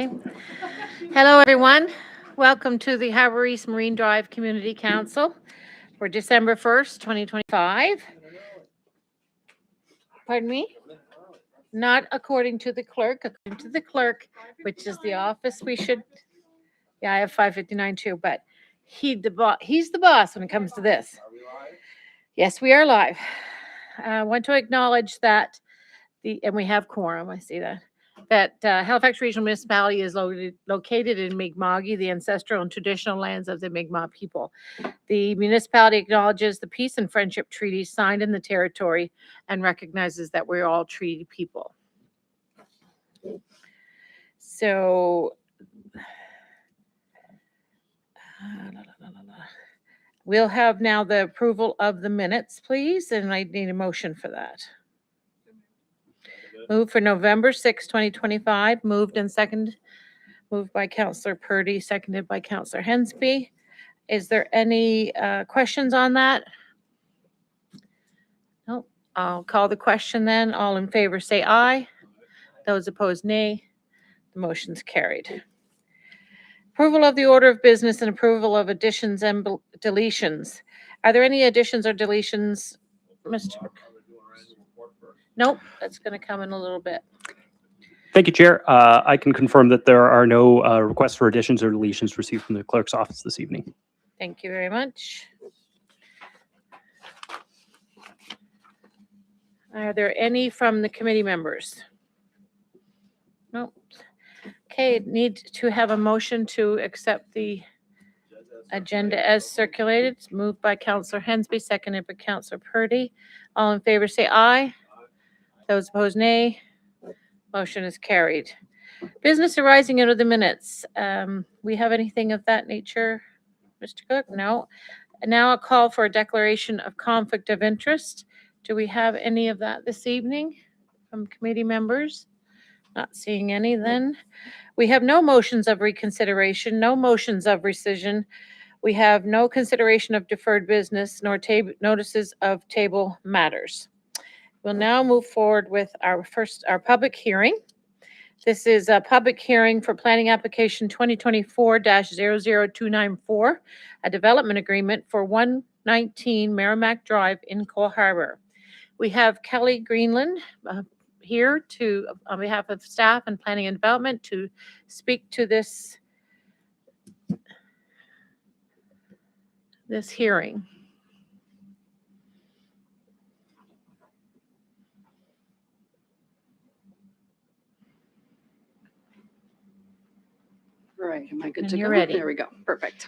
Hello, everyone. Welcome to the Harbour East Marine Drive Community Council for December 1st, 2025. Pardon me? Not according to the clerk, according to the clerk, which is the office we should, yeah, I have 5:59 too, but he's the boss when it comes to this. Yes, we are live. I want to acknowledge that and we have quorum, I see that Halifax Regional Municipality is located in Mi'kma'ki, the ancestral and traditional lands of the Mi'kmaq people. The municipality acknowledges the peace and friendship treaties signed in the territory and recognizes that we're all treaty people. So, we'll have now the approval of the minutes, please, and I need a motion for that. Move for November 6, 2025, moved by Councillor Purdy, seconded by Councillor Hensby. Is there any questions on that? No. I'll call the question then. All in favor say aye. Those opposed nay. The motion's carried. Approval of the order of business and approval of additions and deletions. Are there any additions or deletions, Mr. Nope, that's going to come in a little bit. Thank you, Chair. I can confirm that there are no requests for additions or deletions received from the clerk's office this evening. Thank you very much. Are there any from the committee members? Nope. Okay, need to have a motion to accept the agenda as circulated. It's moved by Councillor Hensby, seconded by Councillor Purdy. All in favor say aye. Those opposed nay. Motion is carried. Business arising out of the minutes. We have anything of that nature, Mr. Cook? No. Now a call for a declaration of conflict of interest. Do we have any of that this evening from committee members? Not seeing any then. We have no motions of reconsideration, no motions of rescission. We have no consideration of deferred business nor notices of table matters. We'll now move forward with our public hearing. This is a public hearing for planning application 2024-00294, a development agreement for 119 Merrimack Drive in Cole Harbour. We have Kelly Greenland here on behalf of staff and planning and development to speak to this hearing. All right, am I good to You're go? ready. There we go. Perfect.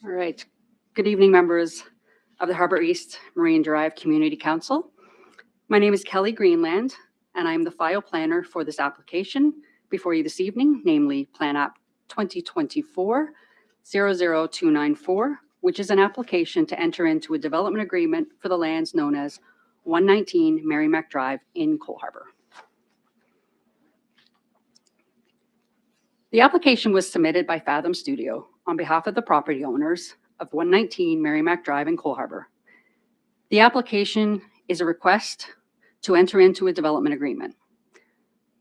All right. Good evening, members of the Harbour East Marine Drive Community Council. My name is Kelly Greenland, and I'm the file planner for this application before you this evening, namely Plan App 2024-00294, which is an application to enter into a development agreement for the lands known as 119 Merrimack Drive in Cole Harbour. The application was submitted by Fathom Studio on behalf of the property owners of 119 Merrimack Drive in Cole Harbour. The application is a request to enter into a development agreement.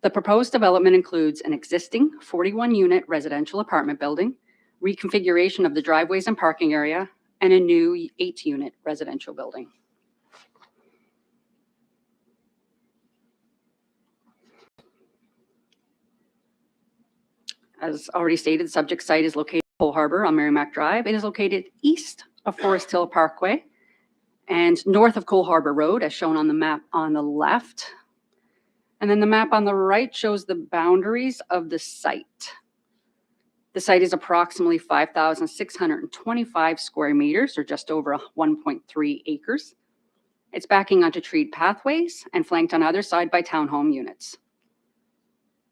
The proposed development includes an existing 41-unit residential apartment building, reconfiguration of the driveways and parking area, and a new 8-unit residential building. As already stated, the subject site is located in Cole Harbour on Merrimack Drive. It is located east of Forest Hill Parkway and north of Cole Harbour Road, as shown on the map on the left. And then the map on the right shows the boundaries of the site. The site is approximately 5,625 square meters, or just over 1.3 acres. It's backing onto treed pathways and flanked on either side by townhome units.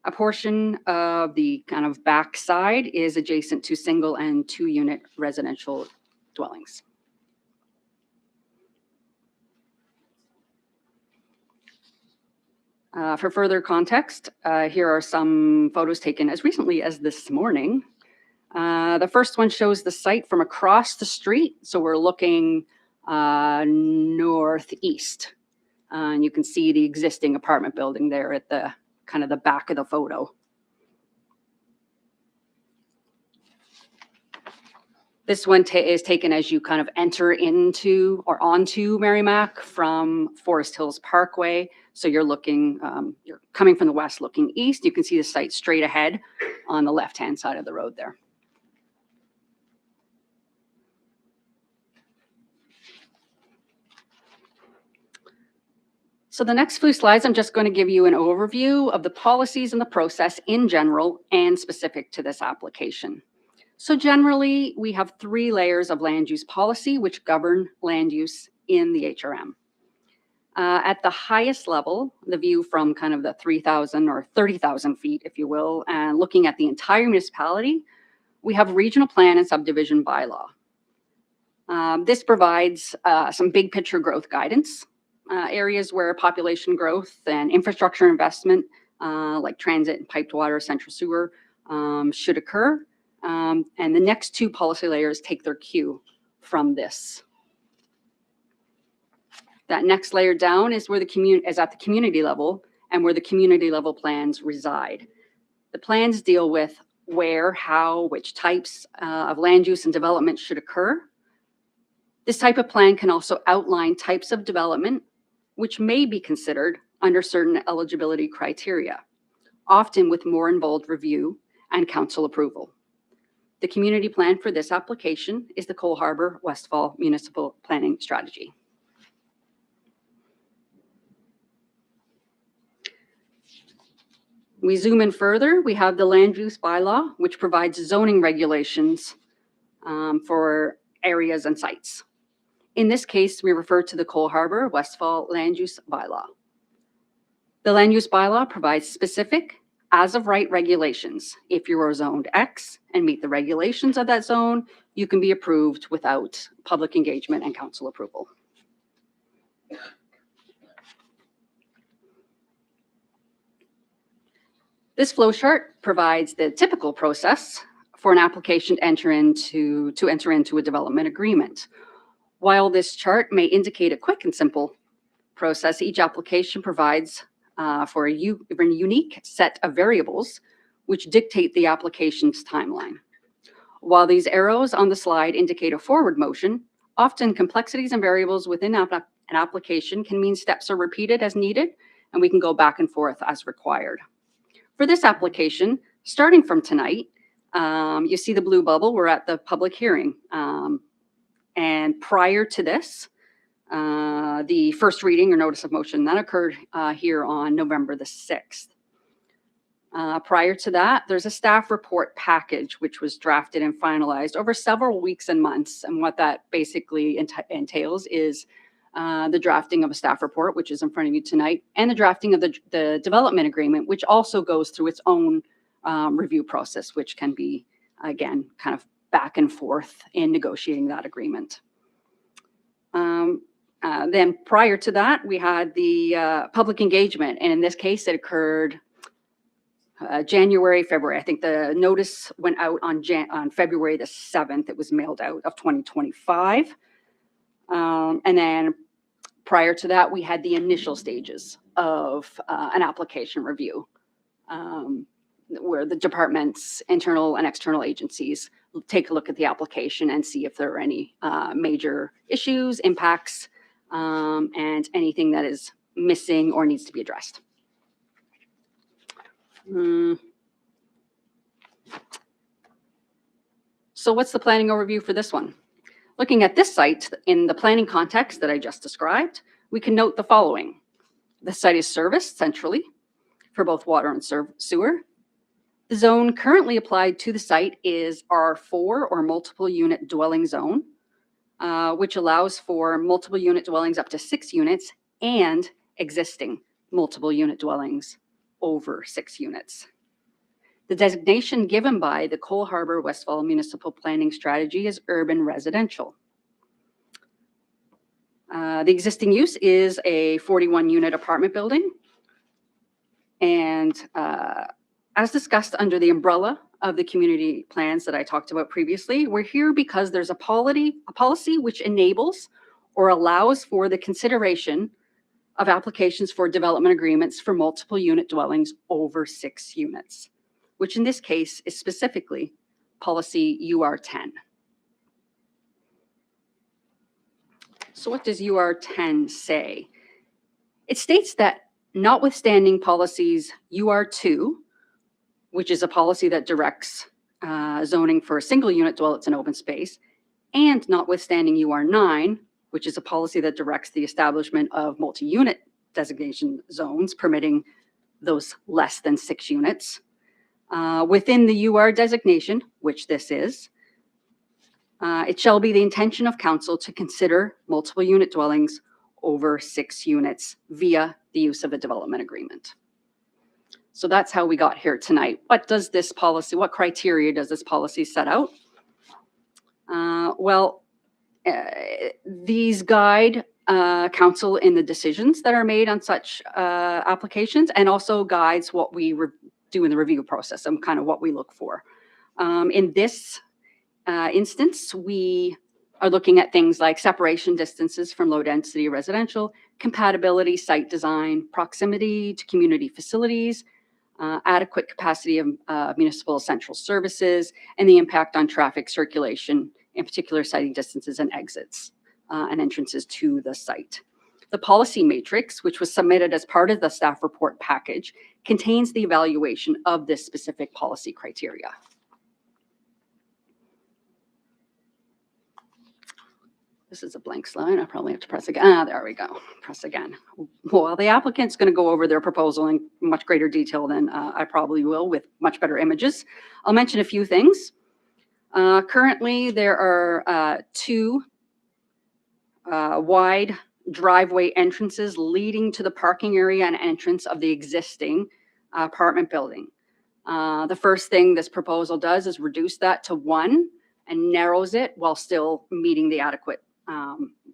A portion of the kind of back side is adjacent to single and 2-unit residential dwellings. For further context, here are some photos taken as recently as this morning The first one shows the site from across the street. So we're looking northeast. And you can see the existing apartment building there at the kind of the back of the photo. This one is taken as you kind of enter into or onto Merrimack from Forest Hills Parkway. So you're looking, you're coming from the west looking east. You can see the site straight ahead on the left-hand side of the road there. So the next few slides, I'm just going to give you an overview of the policies and the process in general and specific to this application. So generally, we have 3 layers of land use policy which govern land use in the HRM. At the highest level, the view from kind of the 3,000 or 30,000 feet, if you will, and looking at the entire municipality, we have regional plan and subdivision bylaw. This provides some big picture growth guidance, areas where population growth and infrastructure investment, like transit and piped water, central sewer, should occur. And the next 2 policy layers take their cue from this. That next layer down is where the community is at the community level and where the community level plans reside. The plans deal with where, how, which types of land use and development should occur. This type of plan can also outline types of development which may be considered under certain eligibility criteria, often with more involved review and council approval. The community plan for this application is the Cole Harbour Westfall Municipal Planning Strategy. We zoom in further, we have the land use bylaw, which provides zoning regulations for areas and sites. In this case, we refer to the Cole Harbour Westfall Land Use Bylaw. The land use bylaw provides specific as of right regulations. If you are zoned X and meet the regulations of that zone, you can be approved without public engagement and council approval. This flow chart provides the typical process for an application to enter into a development agreement. While this chart may indicate a quick and simple process, each application provides for a unique set of variables which dictate the application's timeline. While these arrows on the slide indicate a forward motion, often complexities and variables within an application can mean steps are repeated as needed, and we can go back and forth as required. For this application, starting from tonight, you see the blue bubble, we're at the public hearing. And prior to this, the first reading or notice of motion that occurred here on November the 6th. Prior to that, there's a staff report package which was drafted and finalized over several weeks and months. And what that basically entails is the drafting of a staff report, which is in front of you tonight, and the drafting of the development agreement, which also goes through its own review process, which can be, again, kind of back and forth in negotiating that agreement. Then prior to that, we had the public engagement, and in this case, it occurred January, February. I think the notice went out on February the 7th. It was mailed out of 2025. And then prior to that, we had the initial stages of an application review, where the department's internal and external agencies take a look at the application and see if there are any major issues, impacts, and anything that is missing or needs to be addressed. So what's the planning overview for this one? Looking at this site in the planning context that I just described, we can note the following. The site is serviced centrally for both water and sewer. The zone currently applied to the site is R4 or multiple unit dwelling zone, which allows for multiple unit dwellings up to 6 units and existing multiple unit dwellings over 6 units. The designation given by the Cole Harbour Westfall Municipal Planning Strategy is urban residential. The existing use is a 41 unit apartment building. And as discussed under the umbrella of the community plans that I talked about previously. We're here because there's a policy which enables or allows for the consideration of applications for development agreements for multiple unit dwellings over 6 units, which in this case is specifically policy UR10. So what does UR10 say? It states that notwithstanding policies UR2, which is a policy that directs zoning for single unit dwellings in open space, and notwithstanding UR9, which is a policy that directs the establishment of multi-unit designation zones permitting those less than 6 units. Within the UR designation, which this is, it shall be the intention of council to consider multiple unit dwellings over 6 units via the use of a development agreement. So that's how we got here tonight. What does this policy, what criteria does this policy set out? These guide council in the decisions that are made on such applications, and also guides what we do in the review process and kind of what we look for. In this instance, we are looking at things like separation distances from low density residential, compatibility, site design, proximity to community facilities, adequate capacity of municipal essential services, and the impact on traffic circulation, in particular siting distances and exits and entrances to the site. The policy matrix, which was submitted as part of the staff report package, contains the evaluation of this specific policy criteria. This is a blank slide. I probably have to press again. There we go. Press again. Well, the applicant's going to go over their proposal in much greater detail than I probably will, with much better images. I'll mention a few things. Currently, there are 2 wide driveway entrances leading to the parking area and entrance of the existing apartment building. The first thing this proposal does is reduce that to 1 and narrows it while still meeting the adequate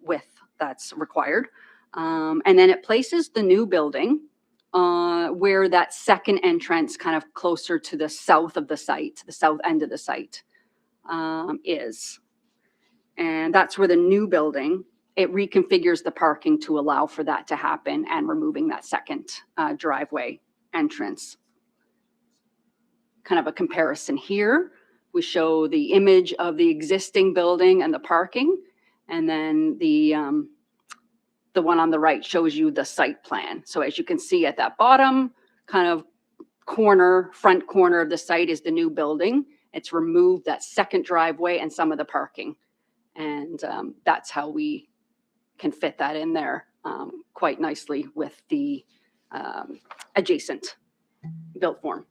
width that's required. And then it places the new building where that second entrance, kind of closer to the south of the site, the south end of the site is. And that's where the new building, it reconfigures the parking to allow for that to happen, and removing that second driveway entrance. Kind of a comparison here. We show the image of the existing building and the parking, and then the one on the right shows you the site plan. So as you can see at that bottom kind of corner, front corner of the site is the new building. It's removed that second driveway and some of the parking. And that's how we can fit that in there quite nicely with the adjacent built form.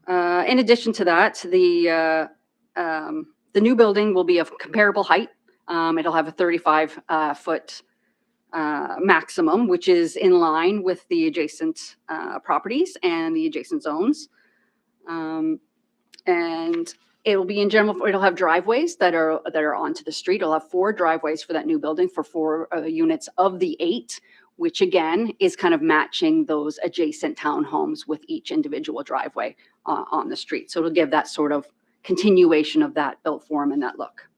In addition to that, the new building will be of comparable height. It'll have a 35-foot maximum, which is in line with the adjacent properties and the adjacent zones. And it'll be in general, it'll have driveways that are onto the street. It'll have 4 driveways for that new building for 4 units of the 8, which again is kind of matching those adjacent townhomes with each individual driveway on the street. So it'll give that sort of continuation of that built form and that look.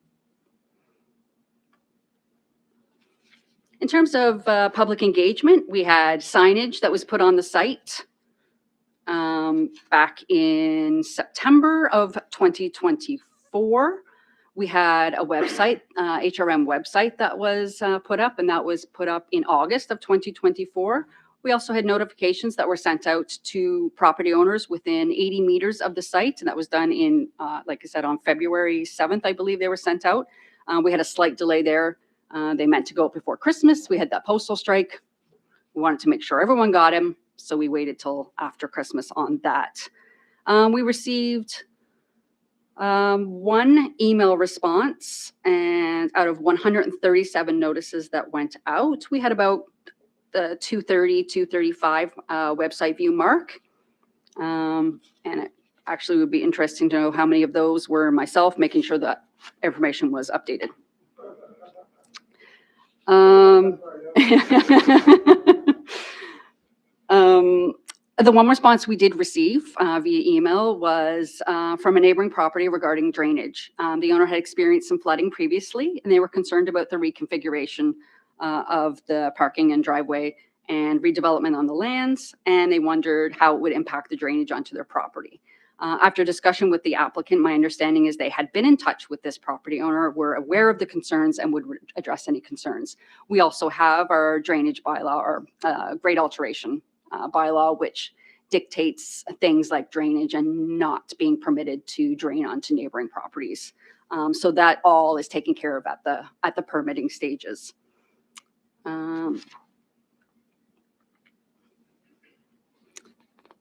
In terms of public engagement, we had signage that was put on the site back in September of 2024. We had a website, HRM website that was put up, and that was put up in August of 2024. We also had notifications that were sent out to property owners within 80 meters of the site, and that was done in, like I said, on February 7th, I believe they were sent out. We had a slight delay there. They meant to go up before Christmas. We had that postal strike. We wanted to make sure everyone got him, so we waited till after Christmas on that. We received 1 email response, and out of 137 notices that went out, we had about the 230, 235 website view mark. And it actually would be interesting to know how many of those were myself making sure that information was updated. The one response we did receive via email was from a neighboring property regarding drainage. The owner had experienced some flooding previously, and they were concerned about the reconfiguration of the parking and driveway and redevelopment on the lands, and they wondered how it would impact the drainage onto their property. After discussion with the applicant, my understanding is they had been in touch with this property owner, were aware of the concerns, and would address any concerns. We also have our drainage bylaw, or grade alteration bylaw, which dictates things like drainage and not being permitted to drain onto neighboring properties. So that all is taken care of at the permitting stages.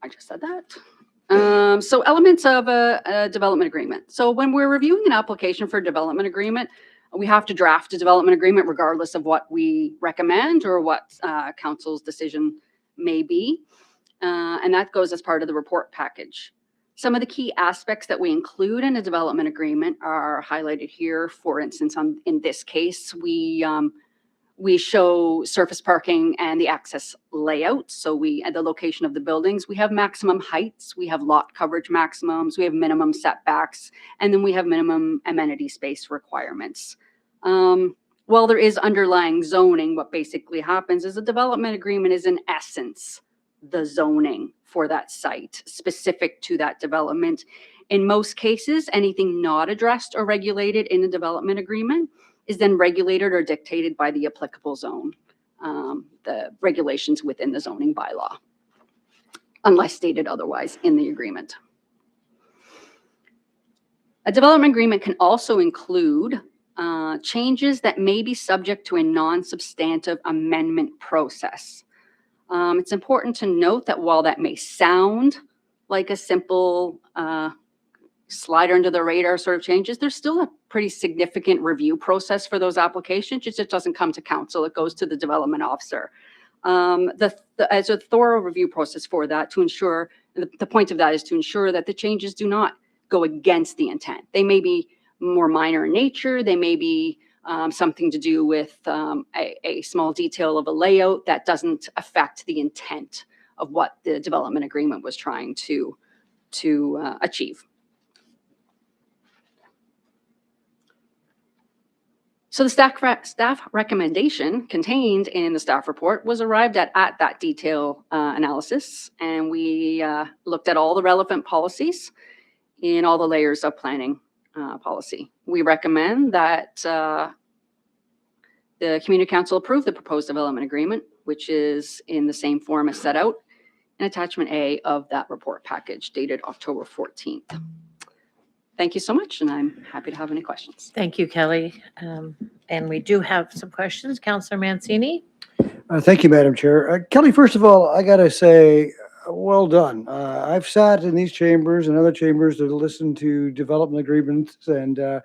I just said that. So elements of a development agreement. So when we're reviewing an application for a development agreement, we have to draft a development agreement regardless of what we recommend or what council's decision may be. And that goes as part of the report package. Some of the key aspects that we include in a development agreement are highlighted here. For instance, in this case, we show surface parking and the access layout. So at the location of the buildings, we have maximum heights, we have lot coverage maximums, we have minimum setbacks, and then we have minimum amenity space requirements. While there is underlying zoning, what basically happens is a development agreement is in essence the zoning for that site specific to that development. In most cases, anything not addressed or regulated in a development agreement is then regulated or dictated by the applicable zone, the regulations within the zoning bylaw, unless stated otherwise in the agreement. A development agreement can also include changes that may be subject to a non-substantive amendment process. It's important to note that while that may sound like a simple slider under the radar sort of changes, there's still a pretty significant review process for those applications. It just doesn't come to council, it goes to the development officer. As a thorough review process for that to ensure, the point of that is to ensure that the changes do not go against the intent. They may be more minor in nature, they may be something to do with a small detail of a layout that doesn't affect the intent of what the development agreement was trying to achieve. So the staff recommendation contained in the staff report was arrived at that detail analysis, and we looked at all the relevant policies in all the layers of planning policy. We recommend that the Community Council approve the proposed development agreement, which is in the same form as set out in attachment A of that report package dated October 14th. Thank you so much, and I'm happy to have any questions. Thank you, Kelly. And we do have some questions. Councillor Mancini? Thank you, Madam Chair. Kelly, first of all, I got to say, well done. I've sat in these chambers and other chambers to listen to development agreements, and the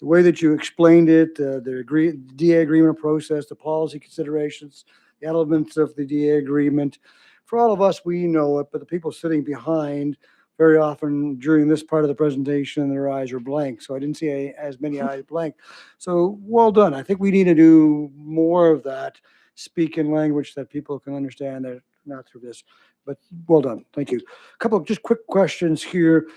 way that you explained it, the DA agreement process, the policy considerations, the elements of the DA agreement. For all of us, we know it, but the people sitting behind, very often during this part of the presentation, their eyes are blank. So I didn't see as many eyes blank. So well done. I think we need to do more of that, speak in language that people can understand, that not through this. But well done. Thank you. A couple of just quick questions here.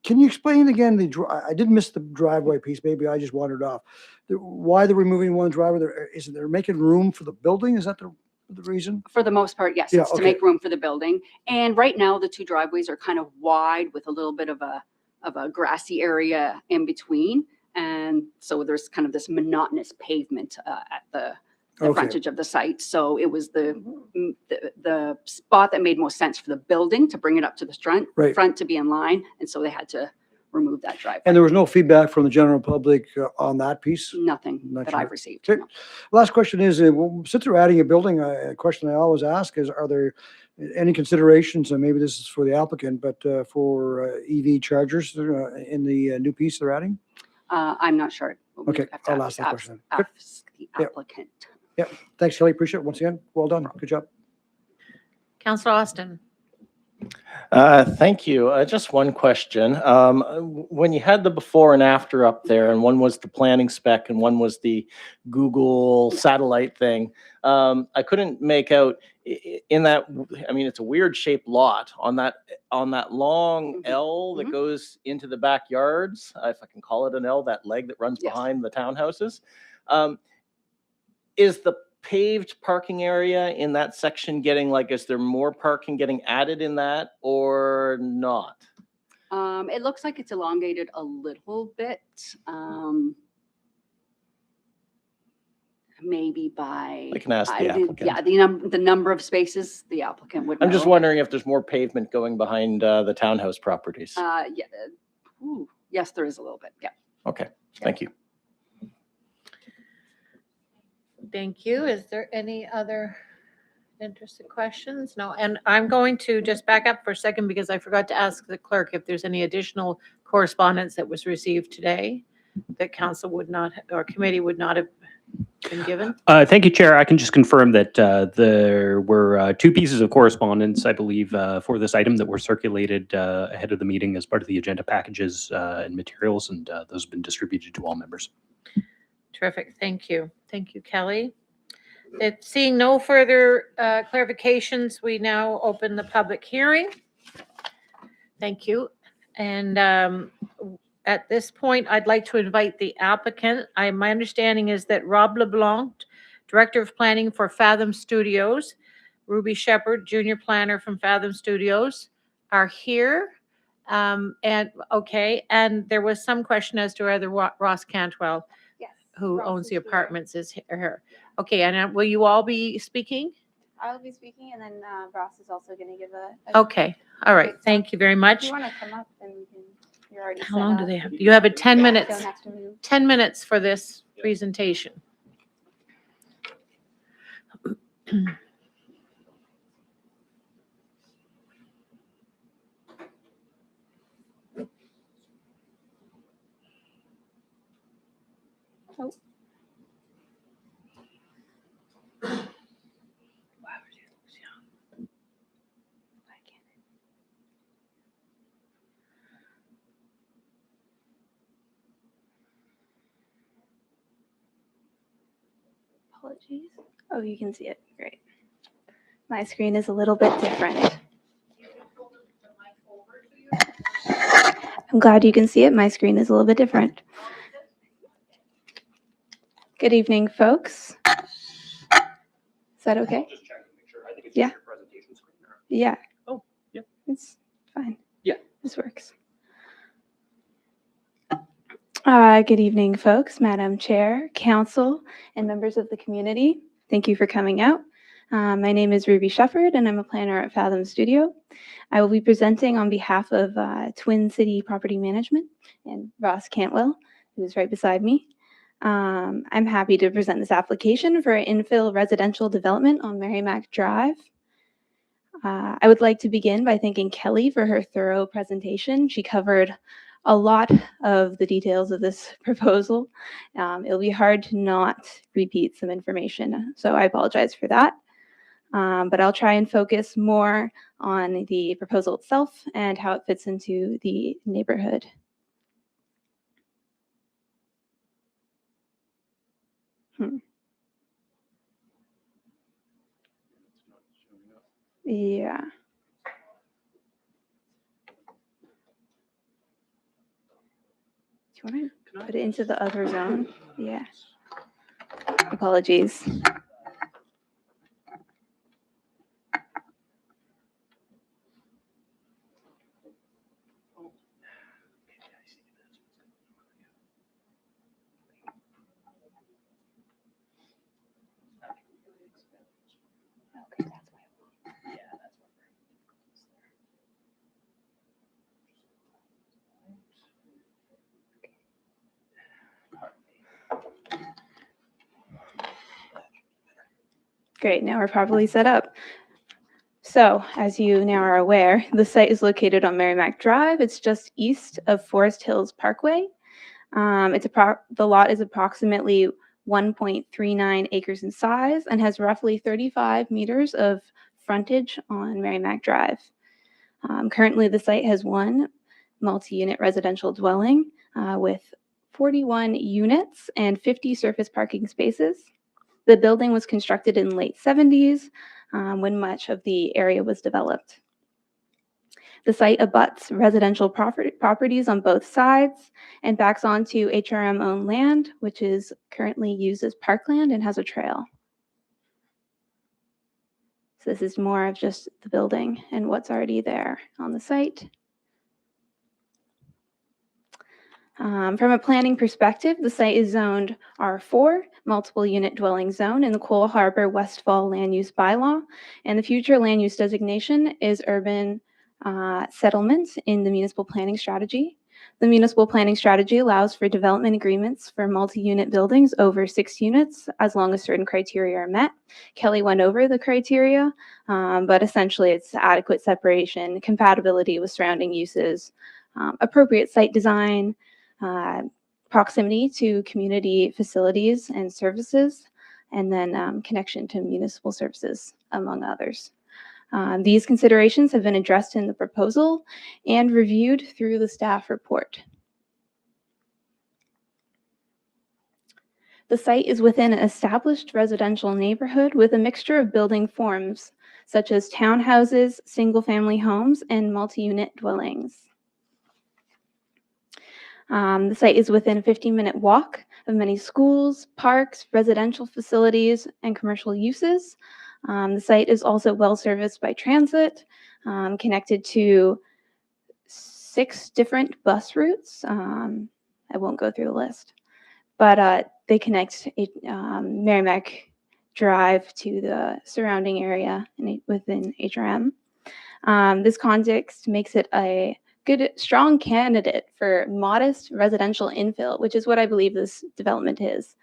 Can you explain again I did miss the driveway piece. Maybe I just wandered off. Why they're removing one driveway? Is it they're making room for the building? Is that the reason? For the most part, yes, Yeah, it's okay. to make room for the building. And right now, the two driveways are kind of wide with a little bit of a grassy area in between. And so there's kind of this monotonous pavement at the Okay. frontage of the site. So it was the spot that made most sense for the building to bring it up to the Right. front to be in line. And so they had to remove that driveway. And there was no feedback from the general public on that piece? Nothing Not that sure. I've received. Okay. no. Last question is, since they're adding a building, a question I always ask is, are there any considerations, and maybe this is for the applicant, but for EV chargers in the new piece they're adding? I'm not sure. We'd Okay, have to I'll ask- ask that question. ask the Yep. applicant. Thanks, Kelly. Appreciate it once again. Well done. Good job. Councillor Austin? Thank you. Just one question. When you had the before and after up there, and one was the planning spec and one was the Google satellite thing, I couldn't make out in that. I mean, it's a weird shaped lot on that long L that Mhm. goes into the backyards, if I can call it an L, that leg that runs Yes. behind the townhouses. Um, is the paved parking area in that section getting like, is there more parking getting added in that or not? It looks like it's elongated a little bit. Maybe by. I can ask the applicant. Yeah, the number of spaces the applicant would know. I'm just wondering if there's more pavement going behind the townhouse properties. Yeah. Yes, there is a little bit. Yeah. Okay, thank you. Thank you. Is there any other interested questions? No, and I'm going to just back up for a second because I forgot to ask the clerk if there's any additional correspondence that was received today that council would not, or committee would not have been given. Thank you, Chair. I can just confirm that there were 2 pieces of correspondence, I believe, for this item that were circulated ahead of the meeting as part of the agenda packages and materials, and those have been distributed to all members. Terrific. Thank you. Thank you, Kelly. Seeing no further clarifications, we now open the public hearing. Thank you. And at this point, I'd like to invite the applicant. My understanding is that Rob LeBlanc, Director of Planning for Fathom Studios, Ruby Shepherd, Junior Planner from Fathom Studios, are here. And there was some question as to whether Ross Cantwell, Yes. who Ross owns is the here. apartments, is here. Okay, and will you all be speaking? I'll be speaking, and then Ross is also going to give a. Okay, all right, thank you very If much. you want to come up, then we can. You're already. How set long do up. they have? You have a 10 minutes, Don't have to move. 10 minutes for this presentation. Oh. Apologies. Oh, you can see it. Great. My screen is a little bit different. I'm glad you can see it. My screen is a little bit different. Good evening, folks. Is that okay? Just check and make sure. I think it's Yeah. your presentation screen. Yeah. Oh, yeah. It's fine. Yeah. This works. Good evening, folks, Madam Chair, Council, and members of the community. Thank you for coming out. My name is Ruby Shepherd, and I'm a planner at Fathom Studio. I will be presenting on behalf of Twin City Property Management and Ross Cantwell, who is right beside me. I'm happy to present this application for infill residential development on Merrimack Drive. I would like to begin by thanking Kelly for her thorough presentation. She covered a lot of the details of this proposal. It'll be hard to not repeat some information, so I apologize for that. But I'll try and focus more on the proposal itself and how it fits into the neighborhood. Yeah. Do you want to put it into the other zone? Yeah. Apologies. Okay, that's why. Great, now we're properly set up. So, as you now are aware, the site is located on Merrimack Drive. It's just east of Forest Hills Parkway. The lot is approximately 1.39 acres in size and has roughly 35 meters of frontage on Merrimack Drive. Currently, the site has one multi-unit residential dwelling with 41 units and 50 surface parking spaces. The building was constructed in the late 70s when much of the area was developed. The site abuts residential properties on both sides and backs onto HRM-owned land, which is currently used as parkland and has a trail. So this is more of just the building and what's already there on the site. From a planning perspective, the site is zoned R4, multiple unit dwelling zone in the Cole Harbour Westfall land use bylaw, and the future land use designation is urban settlement in the municipal planning strategy. The municipal planning strategy allows for development agreements for multi-unit buildings over 6 units as long as certain criteria are met. Kelly went over the criteria, but essentially it's adequate separation, compatibility with surrounding uses, appropriate site design, proximity to community facilities and services, and then connection to municipal services, among others. These considerations have been addressed in the proposal and reviewed through the staff report. The site is within an established residential neighborhood with a mixture of building forms, such as townhouses, single-family homes, and multi-unit dwellings. The site is within a 15-minute walk of many schools, parks, residential facilities, and commercial uses. The site is also well serviced by transit, connected to 6 different bus routes. I won't go through the list, but they connect Merrimack Drive to the surrounding area within HRM. This context makes it a good, strong candidate for modest residential infill, which is what I believe this development is.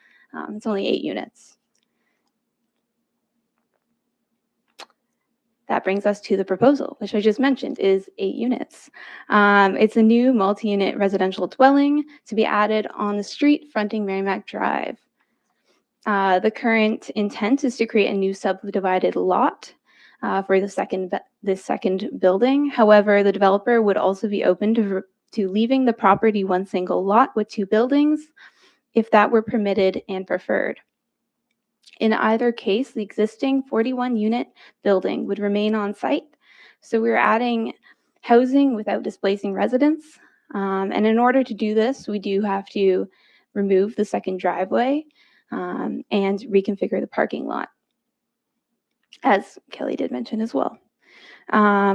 It's only 8 units. That brings us to the proposal, which I just mentioned is 8 units. It's a new multi-unit residential dwelling to be added on the street fronting Merrimack Drive. The current intent is to create a new subdivided lot for this second building. However, the developer would also be open to leaving the property one single lot with 2 buildings if that were permitted and preferred. In either case, the existing 41-unit building would remain on site. So we're adding housing without displacing residents. And in order to do this, we do have to remove the second driveway and reconfigure the parking lot, as Kelly did mention as well.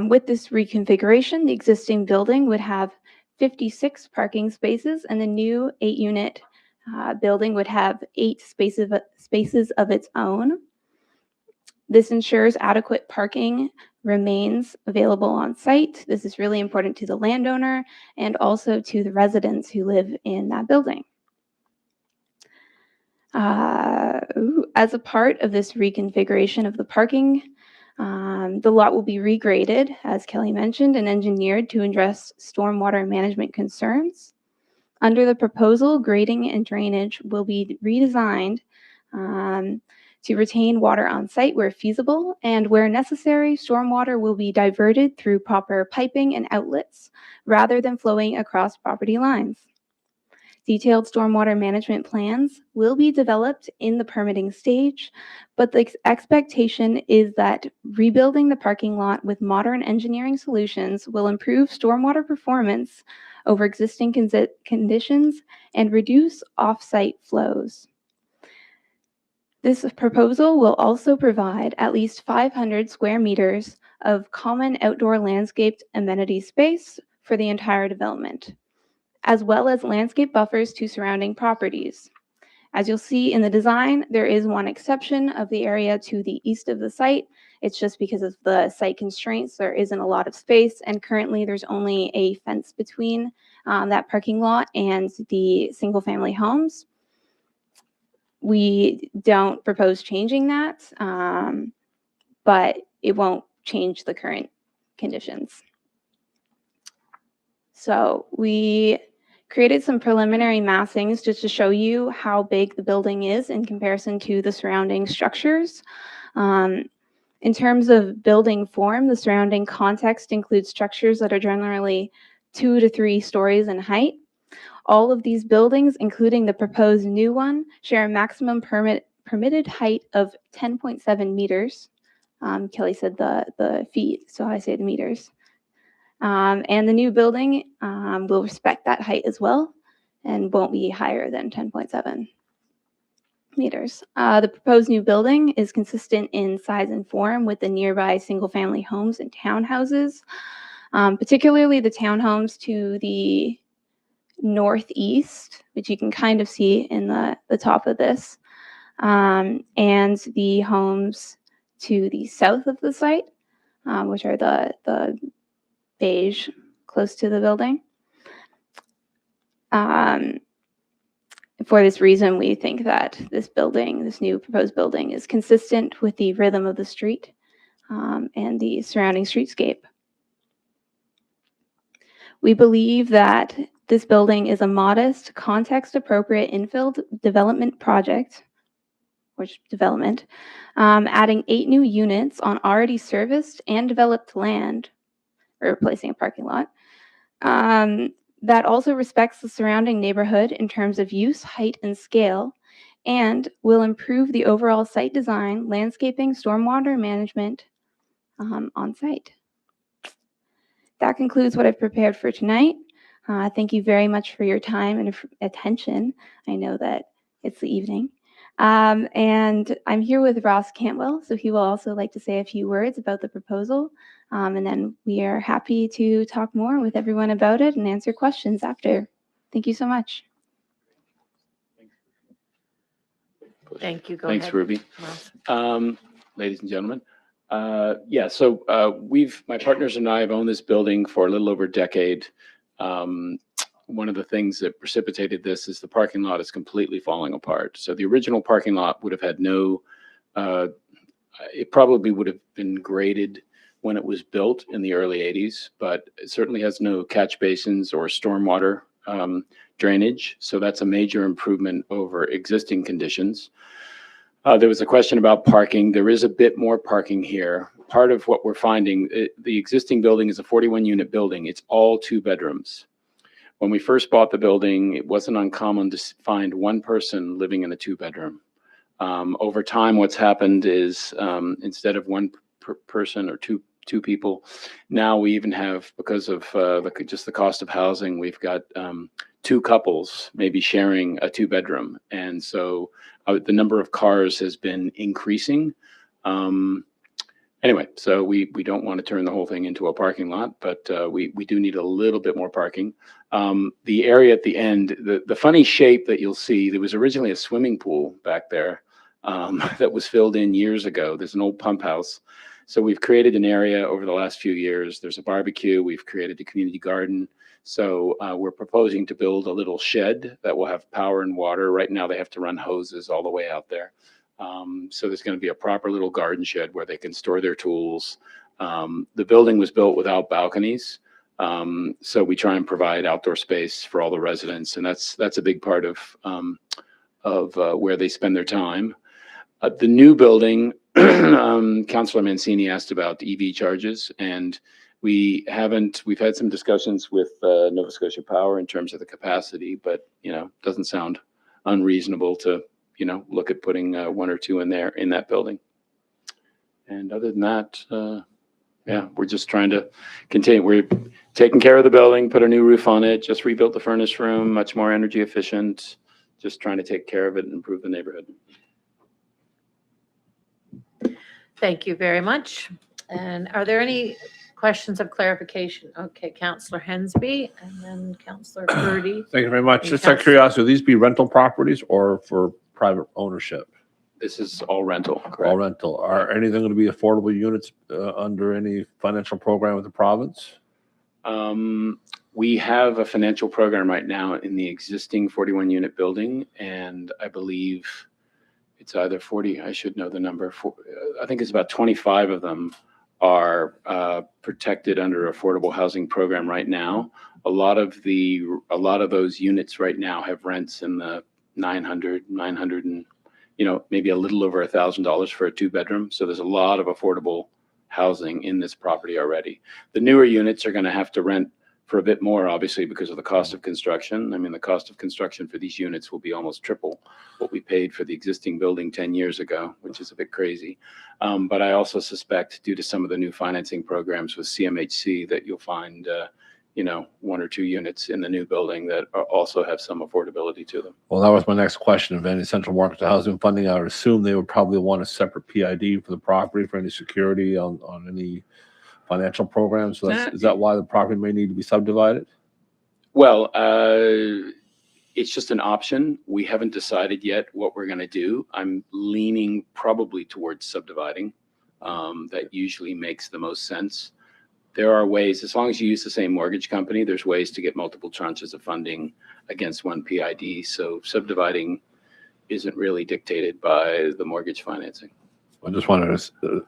With this reconfiguration, the existing building would have 56 parking spaces, and the new 8-unit building would have 8 spaces of its own. This ensures adequate parking remains available on site. This is really important to the landowner and also to the residents who live in that building. As a part of this reconfiguration of the parking, the lot will be regraded, as Kelly mentioned, and engineered to address stormwater management concerns. Under the proposal, grading and drainage will be redesigned to retain water on site where feasible, and where necessary, stormwater will be diverted through proper piping and outlets rather than flowing across property lines. Detailed stormwater management plans will be developed in the permitting stage, but the expectation is that rebuilding the parking lot with modern engineering solutions will improve stormwater performance over existing conditions and reduce off-site flows. This proposal will also provide at least 500 square meters of common outdoor landscaped amenity space for the entire development, as well as landscape buffers to surrounding properties. As you'll see in the design, there is one exception of the area to the east of the site. It's just because of the site constraints, there isn't a lot of space, and currently there's only a fence between that parking lot and the single-family homes. We don't propose changing that, but it won't change the current conditions. So we created some preliminary massings just to show you how big the building is in comparison to the surrounding structures. In terms of building form, the surrounding context includes structures that are generally 2 to 3 stories in height. All of these buildings, including the proposed new one, share a maximum permitted height of 10.7 meters. Kelly said the feet, so I say the meters. And the new building will respect that height as well and won't be higher than 10.7 meters. The proposed new building is consistent in size and form with the nearby single-family homes and townhouses, particularly the townhomes to the northeast, which you can kind of see in the top of this, and the homes to the south of the site, which are the beige close to the building. For this reason, we think that this new proposed building, is consistent with the rhythm of the street and the surrounding streetscape. We believe that this building is a modest, context-appropriate infill development project, adding 8 new units on already serviced and developed land, or replacing a parking lot, that also respects the surrounding neighborhood in terms of use, height, and scale, and will improve the overall site design, landscaping, stormwater management on site. That concludes what I've prepared for tonight. Thank you very much for your time and attention. I know that it's the evening. And I'm here with Ross Cantwell, so he will also like to say a few words about the proposal. And then we are happy to talk more with everyone about it and answer questions after. Thank you so much. Thank you. Go Thanks, ahead. Ruby. Ross. Ladies and gentlemen. So my partners and I have owned this building for a little over a decade. One of the things that precipitated this is the parking lot is completely falling apart. So the original parking lot would have had it probably would have been graded when it was built in the early 80s, but it certainly has no catch basins or stormwater drainage. So that's a major improvement over existing conditions. There was a question about parking. There is a bit more parking here. Part of what we're finding, the existing building is a 41-unit building. It's all 2 bedrooms. When we first bought the building, it wasn't uncommon to find one person living in a 2-bedroom. Over time, what's happened is instead of one person or two people, now we even have, because of just the cost of housing, we've got 2 couples maybe sharing a 2-bedroom. And so the number of cars has been increasing. Anyway, so we don't want to turn the whole thing into a parking lot, but we do need a little bit more parking. The area at the end, the funny shape that you'll see, there was originally a swimming pool back there that was filled in years ago. There's an old pump house. So we've created an area over the last few years. There's a barbecue. We've created a community garden. So we're proposing to build a little shed that will have power and water. Right now they have to run hoses all the way out there. So there's going to be a proper little garden shed where they can store their tools. The building was built without balconies. So we try and provide outdoor space for all the residents. And that's a big part of where they spend their time. The new building, Councillor Mancini asked about EV charges, and we've had some discussions with Nova Scotia Power in terms of the capacity, but, doesn't sound unreasonable to, look at putting 1 or 2 in that building. And other than that, we're just trying to continue. We're taking care of the building, put a new roof on it, just rebuilt the furnace room, much more energy efficient, just trying to take care of it and improve the neighborhood. Thank you very much. And are there any questions of clarification? Okay, Councillor Hensby and then Councillor Purdy. Thank you very much. And Just out of curiosity, will these be rental properties or for private ownership? This is all rental, correct? All rental. Are anything going to be affordable units under any financial program with the province? We have a financial program right now in the existing 41-unit building, and I believe it's either 40, I should know the number, I think it's about 25 of them are protected under affordable housing program right now. A lot of those units right now have rents in the 900 and maybe a little over $1,000 for a 2-bedroom. So there's a lot of affordable housing in this property already. The newer units are going to have to rent for a bit more, obviously, because of the cost of construction. I mean, the cost of construction for these units will be almost triple what we paid for the existing building 10 years ago, which is a bit crazy. But I also suspect, due to some of the new financing programs with CMHC, that you'll find, 1 or 2 units in the new building that also have some affordability to them. Well, that was my next question. If any central market to housing funding, I would assume they would probably want a separate PID for the property for any security on any financial programs. So is that why the property may need to be subdivided? Well, it's just an option. We haven't decided yet what we're going to do. I'm leaning probably towards subdividing. That usually makes the most sense. There are ways, as long as you use the same mortgage company, there's ways to get multiple tranches of funding against one PID. So subdividing isn't really dictated by the mortgage financing. I just wanted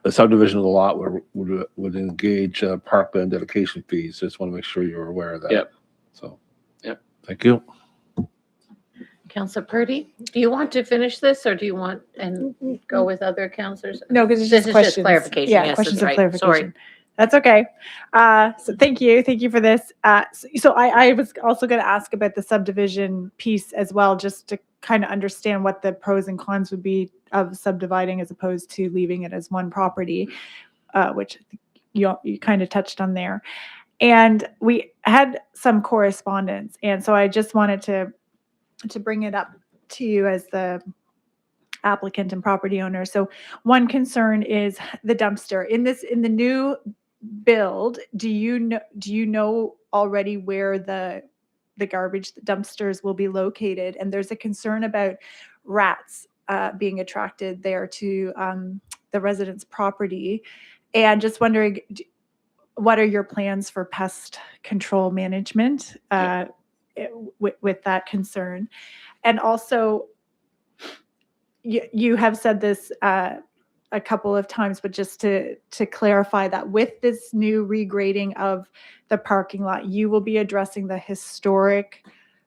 a subdivision of the lot would engage parkland dedication fees. Just want to make sure you're aware of that. Yep. So, yep. Thank you. Councillor Purdy, do you want to finish this or do you want and go with other councillors? No, because it's This just is questions. just clarification. Yeah, Yes, questions that's of right. clarification. Sorry. That's okay. So thank you. Thank you for this. So I was also going to ask about the subdivision piece as well, just to kind of understand what the pros and cons would be of subdividing as opposed to leaving it as one property, which you kind of touched on there. And we had some correspondence. And so I just wanted to bring it up to you as the applicant and property owner. So one concern is the dumpster in the new build. Do you know already where the garbage dumpsters will be located? And there's a concern about rats being attracted there to the residents' property. And just wondering, what are your plans for pest control management with that concern? And also, you have said this a couple of times, but just to clarify that with this new regrading of the parking lot, you will be addressing the historic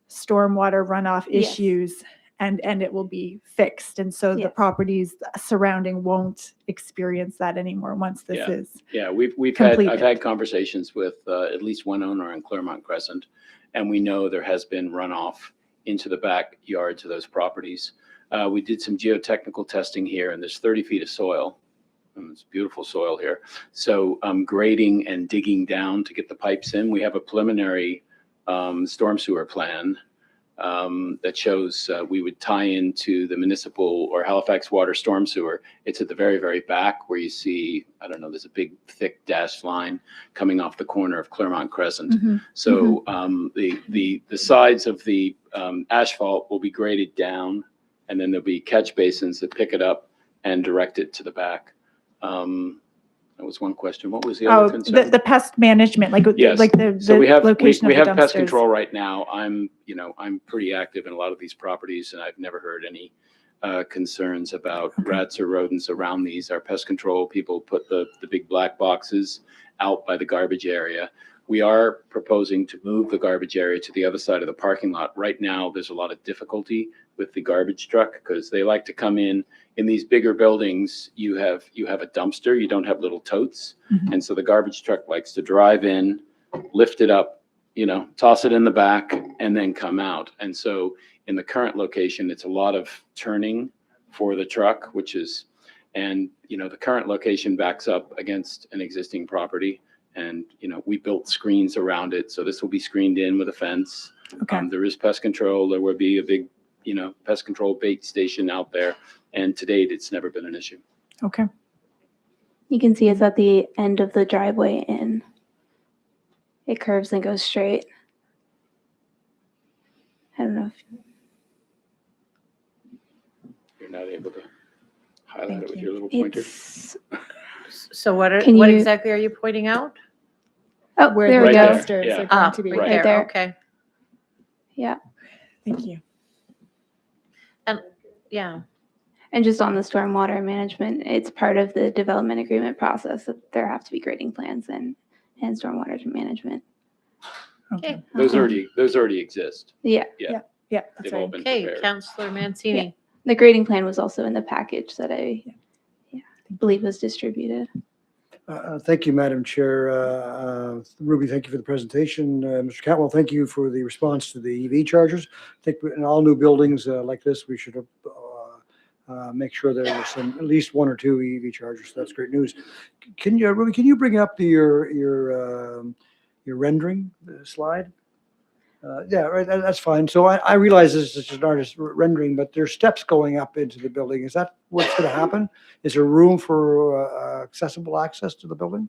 stormwater runoff Yes. issues and it will be fixed. And so the Yes. properties surrounding won't experience that anymore once this Yeah. is. Yeah, I've completed. had conversations with at least one owner on Claremont Crescent, and we know there has been runoff into the backyards of those properties. We did some geotechnical testing here, and there's 30 feet of soil. And it's beautiful soil here. So grading and digging down to get the pipes in. We have a preliminary storm sewer plan that shows we would tie into the municipal or Halifax water storm sewer. It's at the very, very back where you see, I don't know, there's a big thick dashed line coming off the corner of Claremont Crescent. Mhm. So the sides of the asphalt will be graded down, and then there'll be catch basins that pick it up and direct it to the back. That was one question. What was the other concern? the pest management, Yes. like the So we have location we of the have pest dumpsters. control right now. I'm pretty active in a lot of these properties, and I've never heard any concerns about rats or rodents around these. Our pest control people put the big black boxes out by the garbage area. We are proposing to move the garbage area to the other side of the parking lot. Right now, there's a lot of difficulty with the garbage truck because they like to come in. In these bigger buildings, you have a dumpster, you don't have little totes. Mhm. And so the garbage truck likes to drive in, lift it up, toss it in the back, and then come out. And so in the current location, it's a lot of turning for the truck, and the current location backs up against an existing property. And, we built screens around it. So this will be screened in with a fence. Okay. There is pest control. There will be a big, pest control bait station out there. And to date, it's never been an issue. Okay. You can see it's at the end of the driveway in. It curves and goes straight. I don't know if You're not able to highlight it Thank with you. your little pointer. it's. So what Can you- exactly are you pointing out? Oh, Where there the we Right go. there. dumpsters Yeah. are going to be. Right Right there. Okay. Yeah. Thank you. Yeah. And just on the stormwater management, it's part of the development agreement process that there have to be grading plans and stormwater management. Okay. Those already exist. Yeah. Yeah, that's They've all right. been Okay, prepared. Councillor Mancini. The grading plan was also in the package that I believe was distributed. Thank you, Madam Chair. Ruby, thank you for the presentation. Mr. Catwell, thank you for the response to the EV chargers. I think in all new buildings like this, we should make sure there are at least 1 or 2 EV chargers. That's great news. Ruby, can you bring up your rendering slide? Yeah, right. That's fine. So I realize this is just an artist rendering, but there's steps going up into the building. Is that what's going to happen? Is there room for accessible access to the building?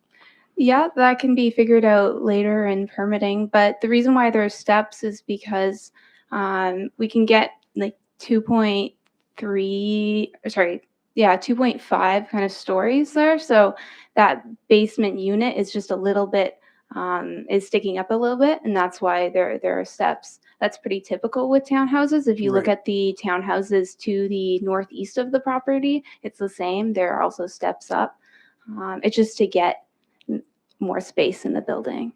Yeah, that can be figured out later in permitting, but the reason why there are steps is because we can get like 2.5 kind of stories there. So that basement unit is just a little bit, is sticking up a little bit, and that's why there are steps. That's pretty typical with townhouses. If you look Right. at the townhouses to the northeast of the property, it's the same. There are also steps up. It's just to get more space in the building.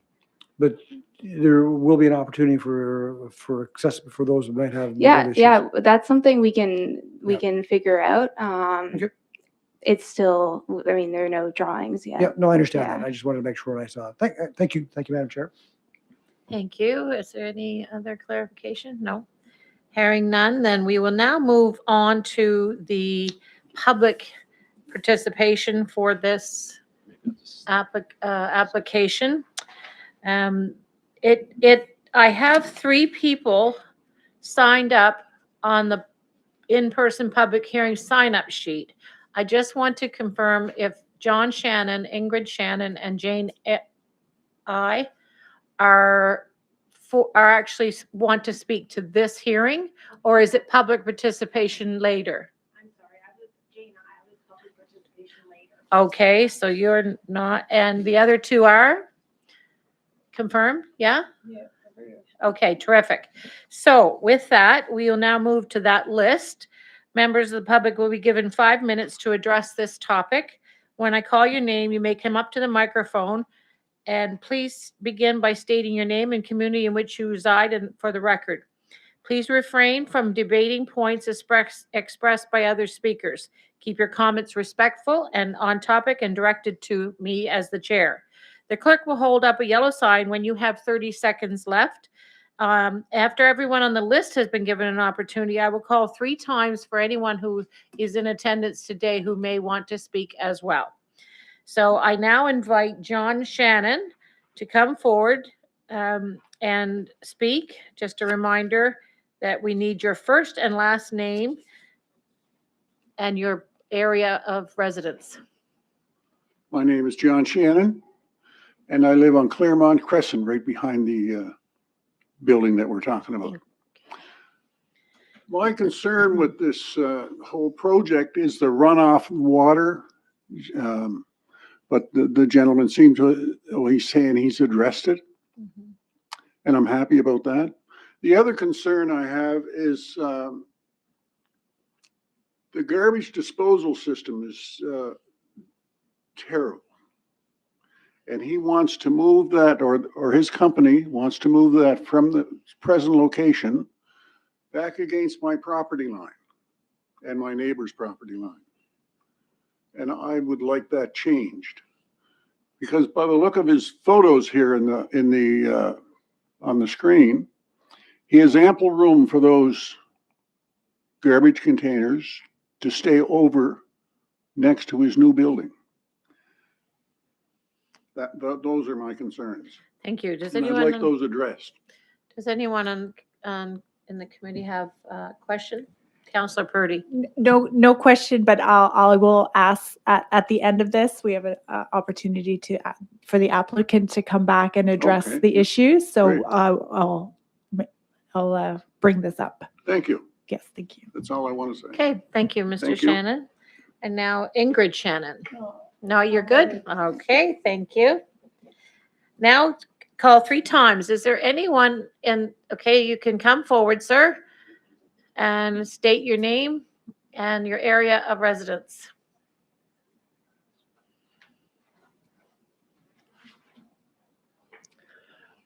But there will be an opportunity for accessible for those who might have Yeah, mobility yeah, issues. that's something we can Yeah. figure out. Okay. It's still, I mean, there are no drawings yet. Yeah, no, I understand that. Yeah. I just wanted to make sure I saw it. Thank you, Madam Chair. Thank you. Is there any other clarification? No. Hearing none, then we will now move on to the public participation for this application. I have 3 people signed up on the in-person public hearing sign-up sheet. I just want to confirm if John Shannon, Ingrid Shannon, and Jane I are actually want to speak to this hearing, or is it public participation later? I'm sorry, I was Jane, I was public participation later. Okay, so you're not, and the other 2 are confirmed? Yeah? Yeah. Okay, terrific. So with that, we will now move to that list. Members of the public will be given 5 minutes to address this topic. When I call your name, you may come up to the microphone, and please begin by stating your name and community in which you reside and for the record. Please refrain from debating points expressed by other speakers. Keep your comments respectful and on topic and directed to me as the chair. The clerk will hold up a yellow sign when you have 30 seconds left. After everyone on the list has been given an opportunity, I will call 3 times for anyone who is in attendance today who may want to speak as well. So I now invite John Shannon to come forward and speak. Just a reminder that we need your first and last name and your area of residence. My name is John Shannon, and I live on Claremont Crescent, right behind the building that we're talking about. My concern with this whole project is the runoff water. But the gentleman seems to, he's saying he's addressed it, and I'm happy about that. The other concern I have is the garbage disposal system is terrible. And he wants to move that, or his company wants to move that from the present location back against my property line and my neighbor's property line. And I would like that changed, because by the look of his photos here on the screen, he has ample room for those garbage containers to stay over next to his new building. Those are my concerns. Thank you. Does And I'd anyone like those addressed. in the committee have a question? Councillor Purdy. No question, but I will ask at the end of this. We have an opportunity for the applicant to come back and address Okay. the issues. So Great. I'll bring this up. Thank you. Yes, thank you. That's all I want to say. Okay, thank you, Mr. Thank you. Shannon. And now Ingrid Shannon. No, you're good? Okay, thank you. Now call 3 times. Is there anyone okay, you can come forward, sir, and state your name and your area of residence.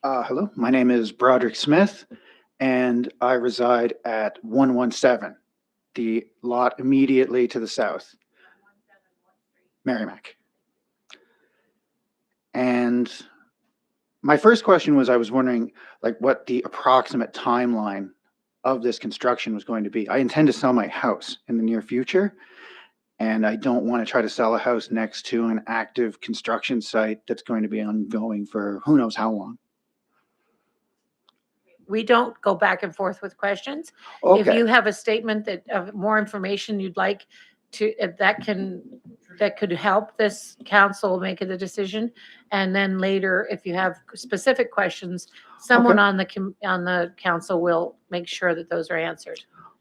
Hello, my name is Broderick Smith, and I reside at 117 the lot immediately to the south. Merrimack. And my first question was, I was wondering like what the approximate timeline of this construction was going to be. I intend to sell my house in the near future, and I don't want to try to sell a house next to an active construction site that's going to be ongoing for who knows how long. We don't go back and forth with questions. If Okay. you have a statement that of more information you'd like to, that could help this council make a decision. And then later, if you have specific questions, someone Okay. on the council will make sure that those are answered.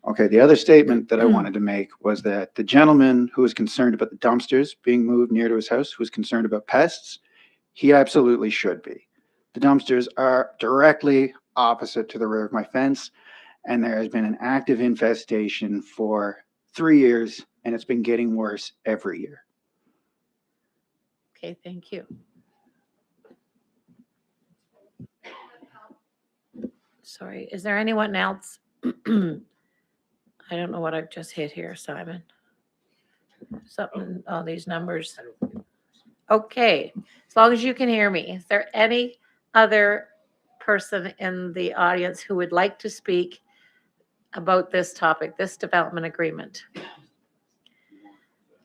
Okay, the other statement that I wanted to make was that the gentleman who was concerned about the dumpsters being moved near to his house, who was concerned about pests, he absolutely should be. The dumpsters are directly opposite to the rear of my fence, and there has been an active infestation for 3 years, and it's been getting worse every year. Okay, thank you. Sorry, is there anyone else? I don't know what I've just hit here, Simon. Something, all these numbers. Okay, as long as you can hear me, is there any other person in the audience who would like to speak about this topic, this development agreement?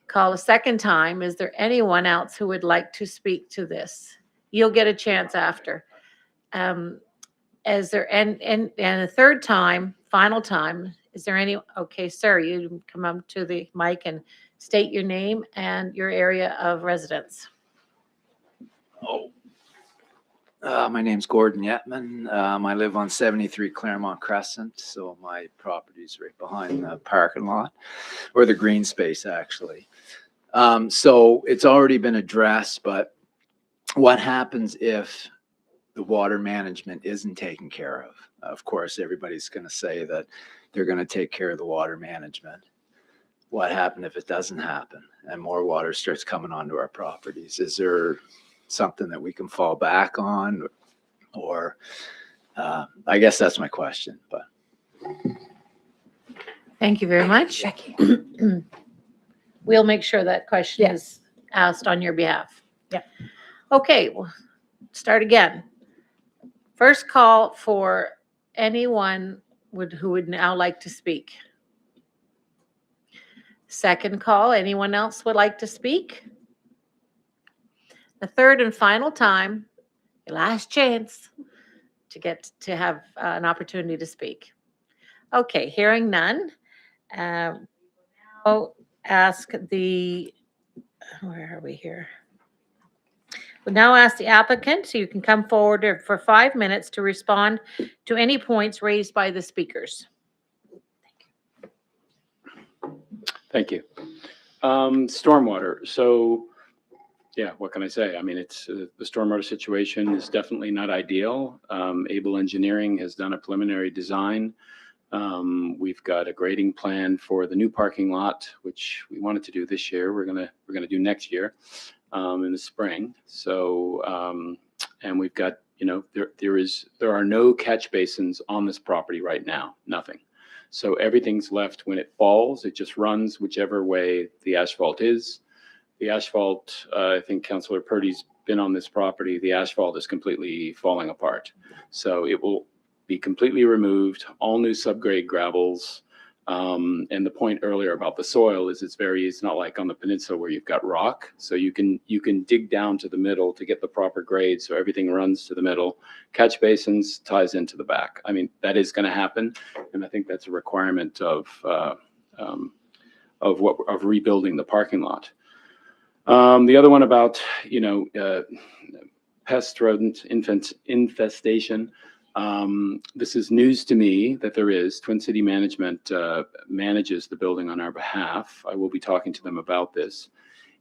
Call a second time. Is there anyone else who would like to speak to this? You'll get a chance after. Is there, and a third time, final time, is there any, okay, sir, you come up to the mic and state your name and your area of residence. My name's Gordon Yetman. I live on 73 Claremont Crescent, so my property's right behind the parking lot, or the green space, actually. So it's already been addressed, but what happens if the water management isn't taken care of? Of course, everybody's going to say that they're going to take care of the water management. What happens if it doesn't happen and more water starts coming onto our properties? Is there something that we can fall back on? Or I guess that's my question, but. Thank you very much. We'll make sure that question is asked on your behalf. Yeah. Okay, we'll start again. First call for anyone who would now like to speak. Second call, anyone else would like to speak? The third and final time, your last chance to get to have an opportunity to speak. Okay, hearing none. I'll ask the, where are we here? We'll now ask the applicant, so you can come forward for 5 minutes to respond to any points raised by the speakers. Thank you. Stormwater. So, yeah, what can I say? I mean, it's the stormwater situation is definitely not ideal. Able Engineering has done a preliminary design. We've got a grading plan for the new parking lot, which we wanted to do this year. We're gonna do next year in the spring. So, and we've got, you know, there are no catch basins on this property right now. Nothing. So everything's left when it falls. It just runs whichever way the asphalt is. The asphalt, I think Councillor Purdy's been on this property. The asphalt is completely falling apart. So it will be completely removed, all new subgrade gravels. And the point earlier about the soil is it's not like on the peninsula where you've got rock. So you can dig down to the middle to get the proper grade. So everything runs to the middle. Catch basins ties into the back. I mean, that is going to happen. And I think that's a requirement of rebuilding the parking lot. The other one about, you know, pest rodent infestation. This is news to me that there is. Twin City Management manages the building on our behalf. I will be talking to them about this.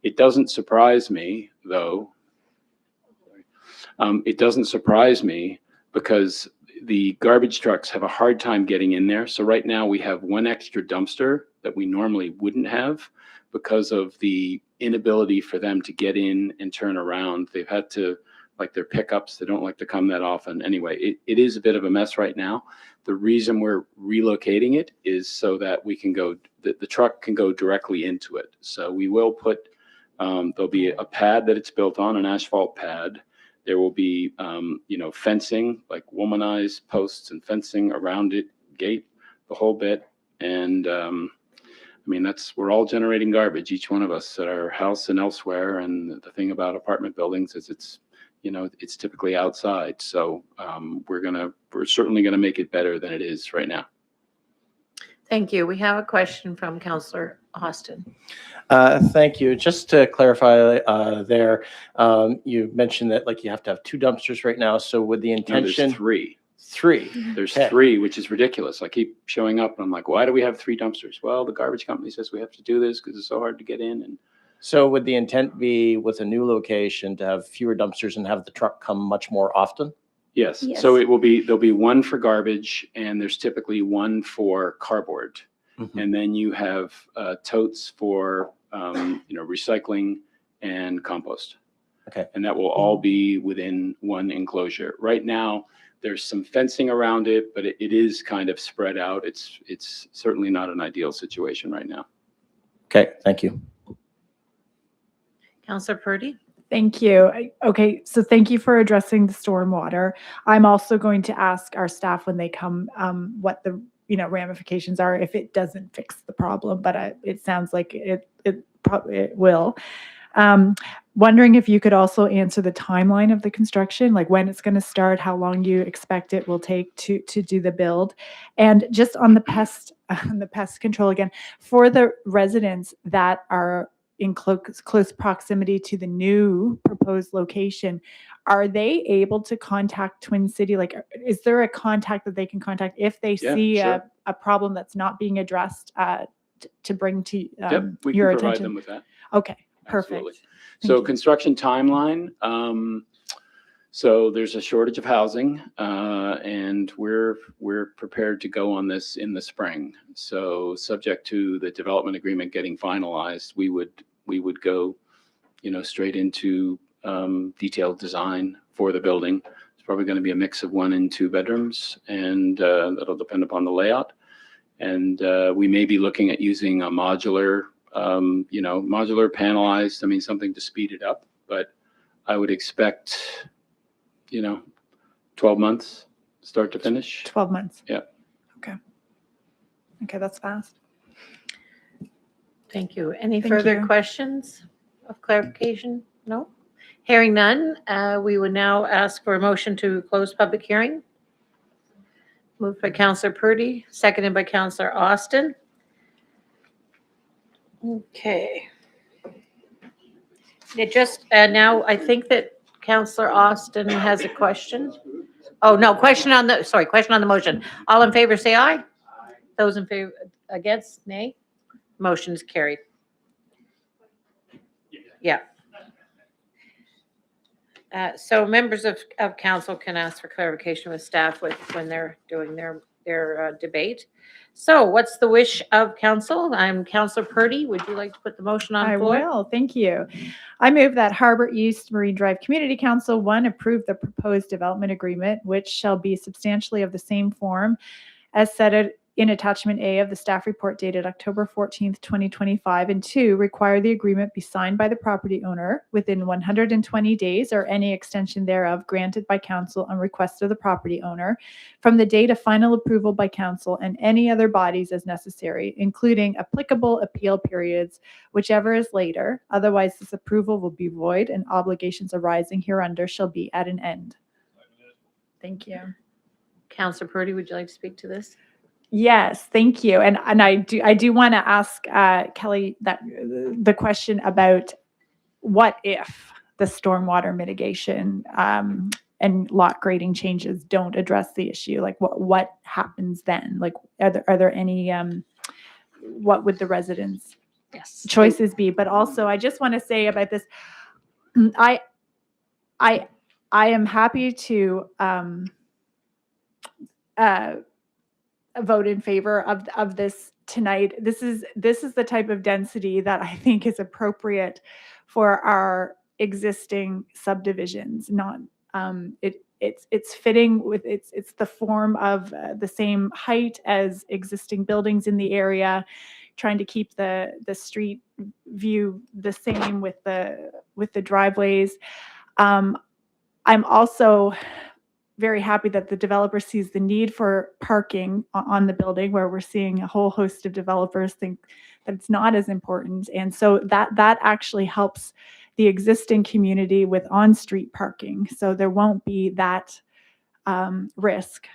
It doesn't surprise me, though. It doesn't surprise me because the garbage trucks have a hard time getting in there. So right now we have one extra dumpster that we normally wouldn't have because of the inability for them to get in and turn around. They've had to like their pickups. They don't like to come that often. Anyway, it is a bit of a mess right now. The reason we're relocating it is so that we can go, the truck can go directly into it. So we will put, there'll be a pad that it's built on, an asphalt pad. There will be, fencing, like womanized posts and fencing around it, gate, the whole bit. And we're all generating garbage, each one of us at our house and elsewhere. And the thing about apartment buildings is it's typically outside. So we're certainly gonna make it better than it is right now. Thank you. We have a question from Councillor Austin. Thank you. Just to clarify there, you mentioned that like you have to have 2 dumpsters right now. So with the No, intention, there's 3. 3. There's Okay. 3, which is ridiculous. I keep showing up and I'm like, why do we have 3 dumpsters? Well, the garbage company says we have to do this because it's so hard to get in. And So would the intent be with a new location to have fewer dumpsters and have the truck come much more often? yes, Yes. so there'll be 1 for garbage and there's typically 1 for cardboard. Mhm. And then you have totes for, recycling and compost. Okay. And that will all be within 1 enclosure. Right now, there's some fencing around it, but it is kind of spread out. It's certainly not an ideal situation right now. Okay, thank you. Councillor Purdy? Thank you. Okay, so thank you for addressing the stormwater. I'm also going to ask our staff when they come what the ramifications are if it doesn't fix the problem, but it sounds like it probably will. Wondering if you could also answer the timeline of the construction, like when it's going to start, how long you expect it will take to do the build, and just on the pest control again for the residents that are in close proximity to the new proposed location, are they able to contact Twin City? Like, is there a contact that they can contact if they Yeah, see sure. a problem that's not being addressed to bring to Yep, we your can provide attention? them with that. Okay, perfect. Absolutely. Thank So you. construction timeline, so there's a shortage of housing, and we're prepared to go on this in the spring. So subject to the development agreement getting finalized, we would go, straight into detailed design for the building. It's probably going to be a mix of 1 and 2 bedrooms, and that'll depend upon the layout. And we may be looking at using a modular panelized, something to speed it up, but I would expect, 12 months, start to finish. 12 months. Yeah. Okay, that's fast. Thank you. Any Thank further you. questions of clarification? No? Hearing none, we would now ask for a motion to close public hearing. Moved by Councillor Purdy, seconded by Councillor Austin. Okay. It just, now I think that Councillor Austin has a question. Oh, no, question on the motion. All in favor, say aye. Those in favor, against, nay. Motion is carried. Yeah. So members of council can ask for clarification with staff when they're doing their debate. So what's the wish of council? I'm Councillor Purdy. Would you like to put the motion on I the floor? will. Thank you. I move that Harbour East Marine Drive Community Council 1 approve the proposed development agreement, which shall be substantially of the same form as set in attachment A of the staff report dated October 14th, 2025, and 2, require the agreement be signed by the property owner within 120 days or any extension thereof granted by council on request of the property owner from the date of final approval by council and any other bodies as necessary, including applicable appeal periods, whichever is later. Otherwise, this approval will be void and obligations arising hereunder shall be at an end. Thank you. Councillor Purdy, would you like to speak to this? Yes, thank you. And I do want to ask Kelly that the question about what if the stormwater mitigation and lot grading changes don't address the issue? Like what happens then? Like are there any what would the residents' choices be? But also I just want to say about this, I am happy to vote in favor of this tonight. This is the type of density that I think is appropriate for our existing subdivisions, not it's fitting with it's the form of the same height as existing buildings in the area, trying to keep the street view the same with the driveways. I'm also very happy that the developer sees the need for parking on the building, where we're seeing a whole host of developers think that it's not as important. And so that actually helps the existing community with on-street parking. So there won't be that risk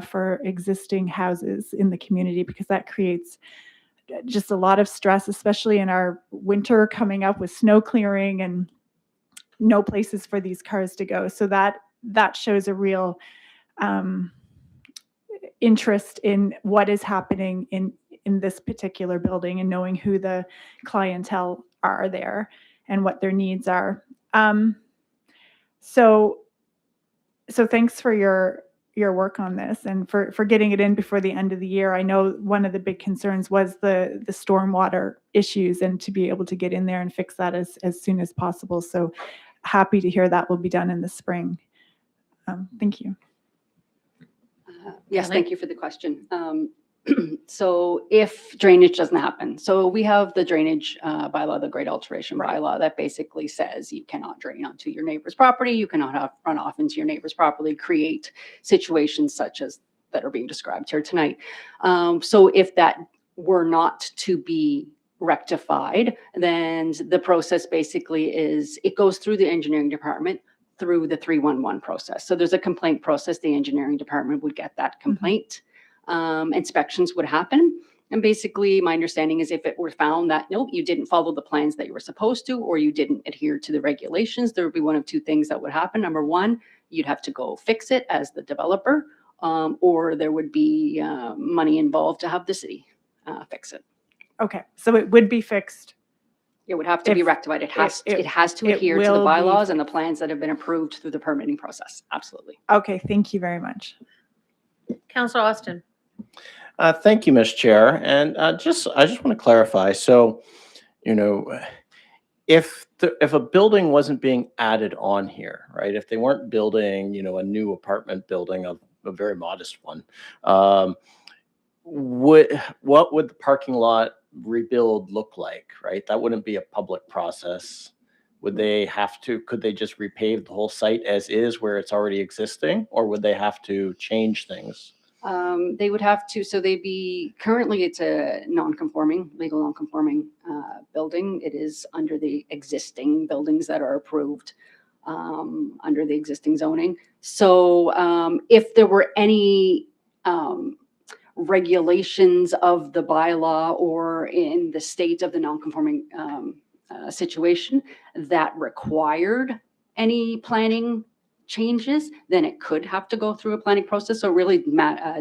for existing houses in the community, because that creates just a lot of stress, especially in our winter coming up with snow clearing and no places for these cars to go. So that shows a real interest in what is happening in this particular building, and knowing who the clientele are there and what their needs are. So thanks for your work on this, and for getting it in before the end of the year. I know one of the big concerns was the stormwater issues, and to be able to get in there and fix that as soon as possible. So happy to hear that will be done in the spring. Thank you. Yes, Kelly? thank you for the question. So if drainage doesn't happen, so we have the drainage bylaw, the grade alteration bylaw, that basically says you cannot drain onto your neighbor's property, you cannot have runoff into your neighbor's property, create situations such as that are being described here tonight. So if that were not to be rectified, then the process basically is it goes through the engineering department through the 311 process. So there's a complaint process. The engineering department would get that complaint. Inspections would happen. And basically my understanding is if it were found that, nope, you didn't follow the plans that you were supposed to, or you didn't adhere to the regulations, there would be one of two things that would happen. Number one, you'd have to go fix it as the developer, or there would be money involved to have the city fix it. Okay, so it would be fixed. It would have to be If- rectified. It has to it adhere to the will be bylaws and the plans that have been approved through the permitting process. Absolutely. Okay, thank you very much. Councillor Austin. Thank you, Ms. Chair. And I just want to clarify. So, if a building wasn't being added on here, right? If they weren't building, a new apartment building, a very modest one, what would the parking lot rebuild look like, right? That wouldn't be a public process. Could they just repave the whole site as is where it's already existing, or would they have to change things? They would have to, so currently it's a legal non-conforming building. It is under the existing buildings that are approved under the existing zoning. So if there were any regulations of the bylaw or in the state of the non-conforming situation that required any planning changes, then it could have to go through a planning process. So it really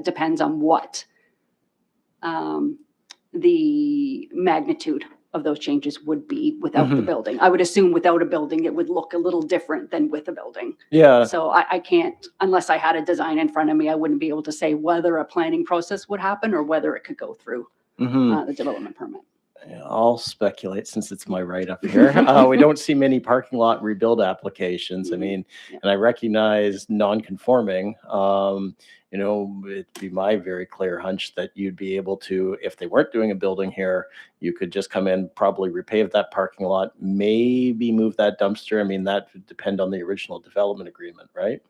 depends on what the magnitude of those changes would be without the building. I would assume without a building, it would look a little different than with a building. Yeah. So I can't, unless I had a design in front of me, I wouldn't be able to say whether a planning process would happen or whether it could go through the development permit. I'll speculate since it's my right up here. We don't see many parking lot rebuild applications. I mean, and I recognize non-conforming. It'd be my very clear hunch that you'd be able to, if they weren't doing a building here, you could just come in, probably repave that parking lot, maybe move that dumpster. I mean, that would depend on the original development agreement, right?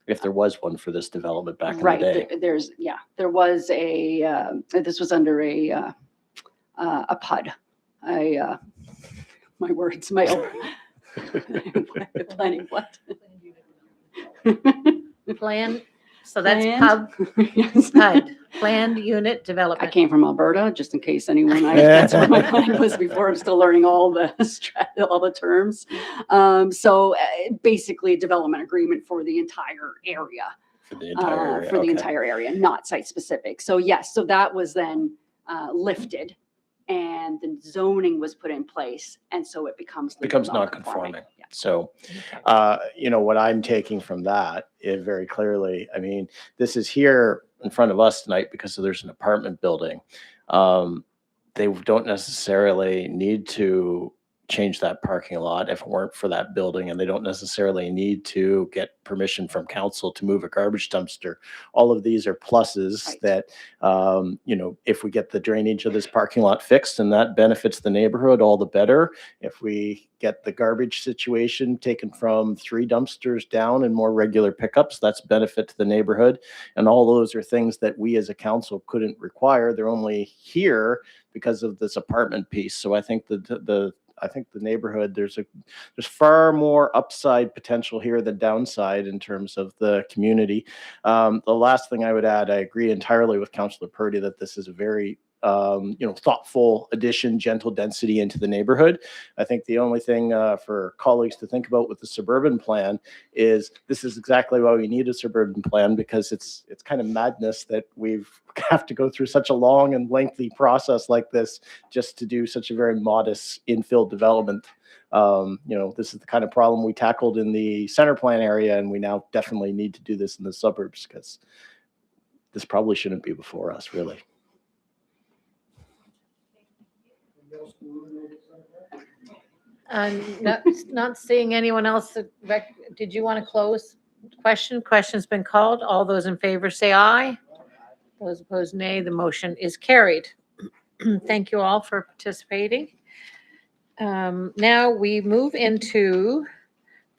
If there was one for this development back in the day. There was this was under a PUD. My words, planning what? Plan, so that's Planned? Yes. PUD, planned unit I development. came from Alberta, just in case anyone, that's where my mind was before. I'm still learning all the terms. So basically a development agreement for the entire area. For the entire area. For the okay. entire area, not site specific. So yes, so that was then lifted and the zoning was put in place. And so it becomes non-conforming. Yeah. So, what I'm taking from that is very clearly, I mean, this is here in front of us tonight because there's an apartment building. They don't necessarily need to change that parking lot if it weren't for that building, and they don't necessarily need to get permission from council to move a garbage dumpster. All of these are pluses Right. that, if we get the drainage of this parking lot fixed and that benefits the neighborhood, all the better. If we get the garbage situation taken from 3 dumpsters down and more regular pickups, that's benefit to the neighborhood. And all those are things that we as a council couldn't require. They're only here because of this apartment piece. So I think the neighborhood, there's far more upside potential here than downside in terms of the community. The last thing I would add, I agree entirely with Councillor Purdy that this is a very thoughtful addition, gentle density into the neighborhood. I think the only thing for colleagues to think about with the suburban plan is this is exactly why we need a suburban plan, because it's kind of madness that we've have to go through such a long and lengthy process like this just to do such a very modest infill development. This is the kind of problem we tackled in the center plan area, and we now definitely need to do this in the suburbs, because this probably shouldn't be before us, really. Not seeing anyone else. Did you want to close? Question's been called. All those in favor say aye. Those opposed, nay. The motion is carried. Thank you all for participating. Now we move into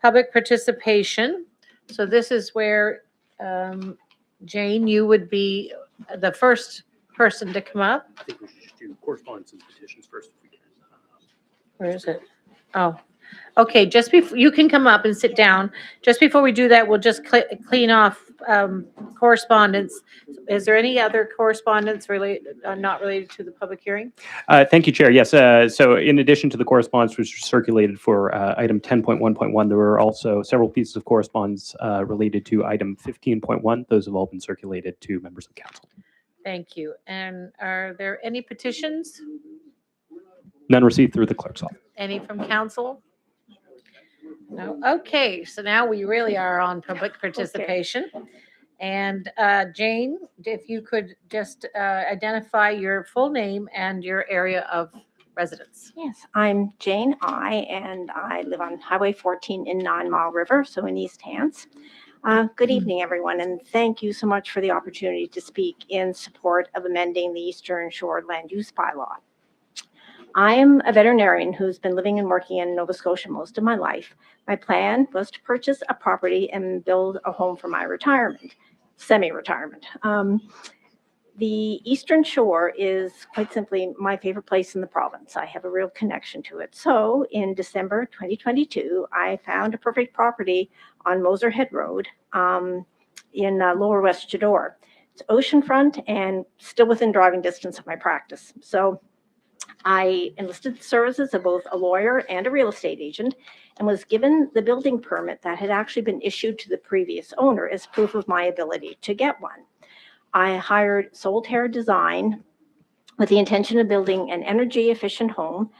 public participation. So this is where, Jane, you would be the first person to come up. I think we should just do correspondence and petitions first if we can. Where is it? Oh, okay, just before, you can come up and sit down. Just before we do that, we'll just clean off correspondence. Is there any other correspondence not related to the public hearing? Thank you, Chair. Yes, so in addition to the correspondence which was circulated for item 10.1.1, there were also several pieces of correspondence related to item 15.1. Those have all been circulated to members of council. Thank you. And are there any petitions? None received through the clerk's office. Any from council? No. Okay, so now we really are on public participation. And Jane, if you could just identify your full name and your area of residence. Yes, I'm Jane and I live on Highway 14 in 9 Mile River, so in East Hants. Good evening, everyone, and thank you so much for the opportunity to speak in support of amending the Eastern Shore Land Use Bylaw. I am a veterinarian who's been living and working in Nova Scotia most of my life. My plan was to purchase a property and build a home for my retirement, semi-retirement. The Eastern Shore is quite simply my favorite place in the province. I have a real connection to it. So in December 2022, I found a perfect property on Moserhead Road in Lower West Chador. It's oceanfront and still within driving distance of my practice. So I enlisted the services of both a lawyer and a real estate agent and was given the building permit that had actually been issued to the previous owner as proof of my ability to get one. I hired Soltaire Design with the intention of building an energy efficient home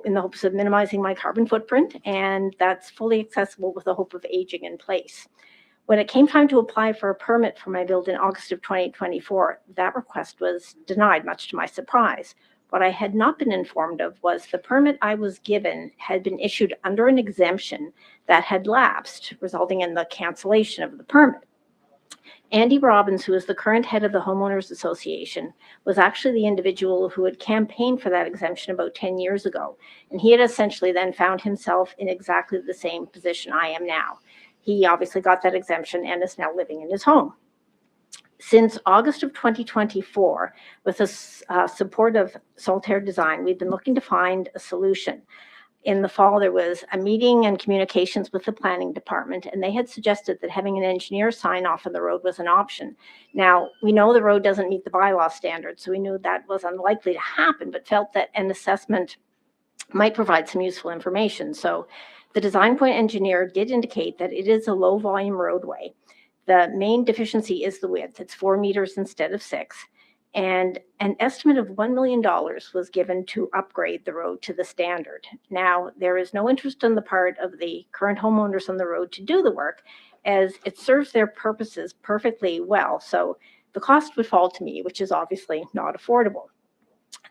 in the hopes of minimizing my carbon footprint, and that's fully accessible with the hope of aging in place. When it came time to apply for a permit for my build in August of 2024, that request was denied, much to my surprise. What I had not been informed of was the permit I was given had been issued under an exemption that had lapsed, resulting in the cancellation of the permit. Andy Robbins, who is the current head of the Homeowners Association, was actually the individual who had campaigned for that exemption about 10 years ago. And he had essentially then found himself in exactly the same position I am now. He obviously got that exemption and is now living in his home. Since August of 2024, with the support of Soltaire Design, we've been looking to find a solution. In the fall, there was a meeting and communications with the planning department, and they had suggested that having an engineer sign off on the road was an option. Now, we know the road doesn't meet the bylaw standards, so we knew that was unlikely to happen, but felt that an assessment might provide some useful information. So the design point engineer did indicate that it is a low volume roadway. The main deficiency is the width. It's 4 meters instead of 6. And an estimate of $1 million was given to upgrade the road to the standard. Now, there is no interest on the part of the current homeowners on the road to do the work, as it serves their purposes perfectly well. So the cost would fall to me, which is obviously not affordable.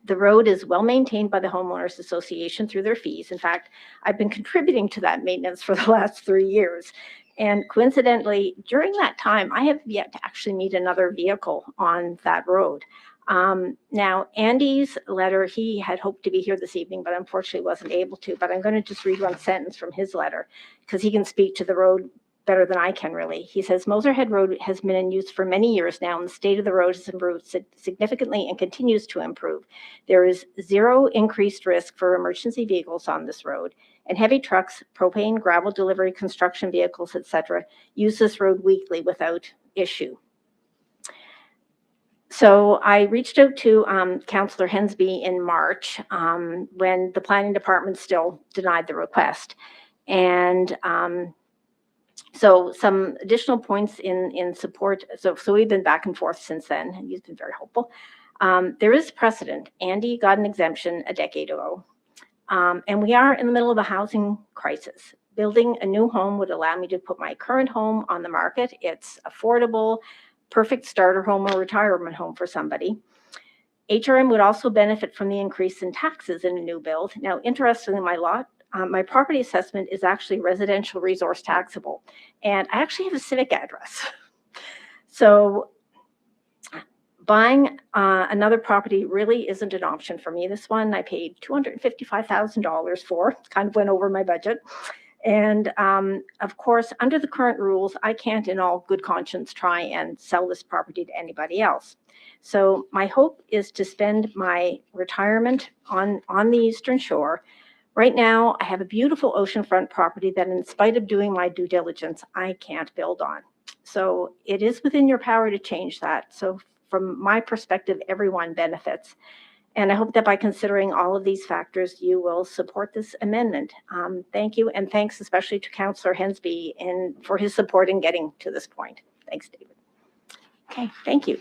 The road is well maintained by the homeowners association through their fees. In fact, I've been contributing to that maintenance for the last 3 years. And coincidentally, during that time, I have yet to actually meet another vehicle on that road. Now, Andy's letter, he had hoped to be here this evening, but unfortunately wasn't able to. But I'm going to just read one sentence from his letter because he can speak to the road better than I can really. He says, Moserhead Road has been in use for many years now, and the state of the road has improved significantly and continues to improve. There is zero increased risk for emergency vehicles on this road, and heavy trucks, propane, gravel delivery, construction vehicles, etc., use this road weekly without issue. So I reached out to Councillor Hensby in March when the planning department still denied the request. And so some additional points in support. So we've been back and forth since then, and he's been very helpful. There is precedent. Andy got an exemption a decade ago. And we are in the middle of a housing crisis. Building a new home would allow me to put my current home on the market. It's affordable, perfect starter home or retirement home for somebody. HRM would also benefit from the increase in taxes in a new build. Now, interestingly, my property assessment is actually residential resource taxable, and I actually have a civic address. So buying another property really isn't an option for me. This one I paid $255,000 for, kind of went over my budget. And of course, under the current rules, I can't in all good conscience try and sell this property to anybody else. So my hope is to spend my retirement on the Eastern Shore. Right now, I have a beautiful oceanfront property that in spite of doing my due diligence, I can't build on. So it is within your power to change that. So from my perspective, everyone benefits. And I hope that by considering all of these factors, you will support this amendment. Thank you, and thanks especially to Councillor Hensby for his support in getting to this point. Thanks, David. Okay, thank you.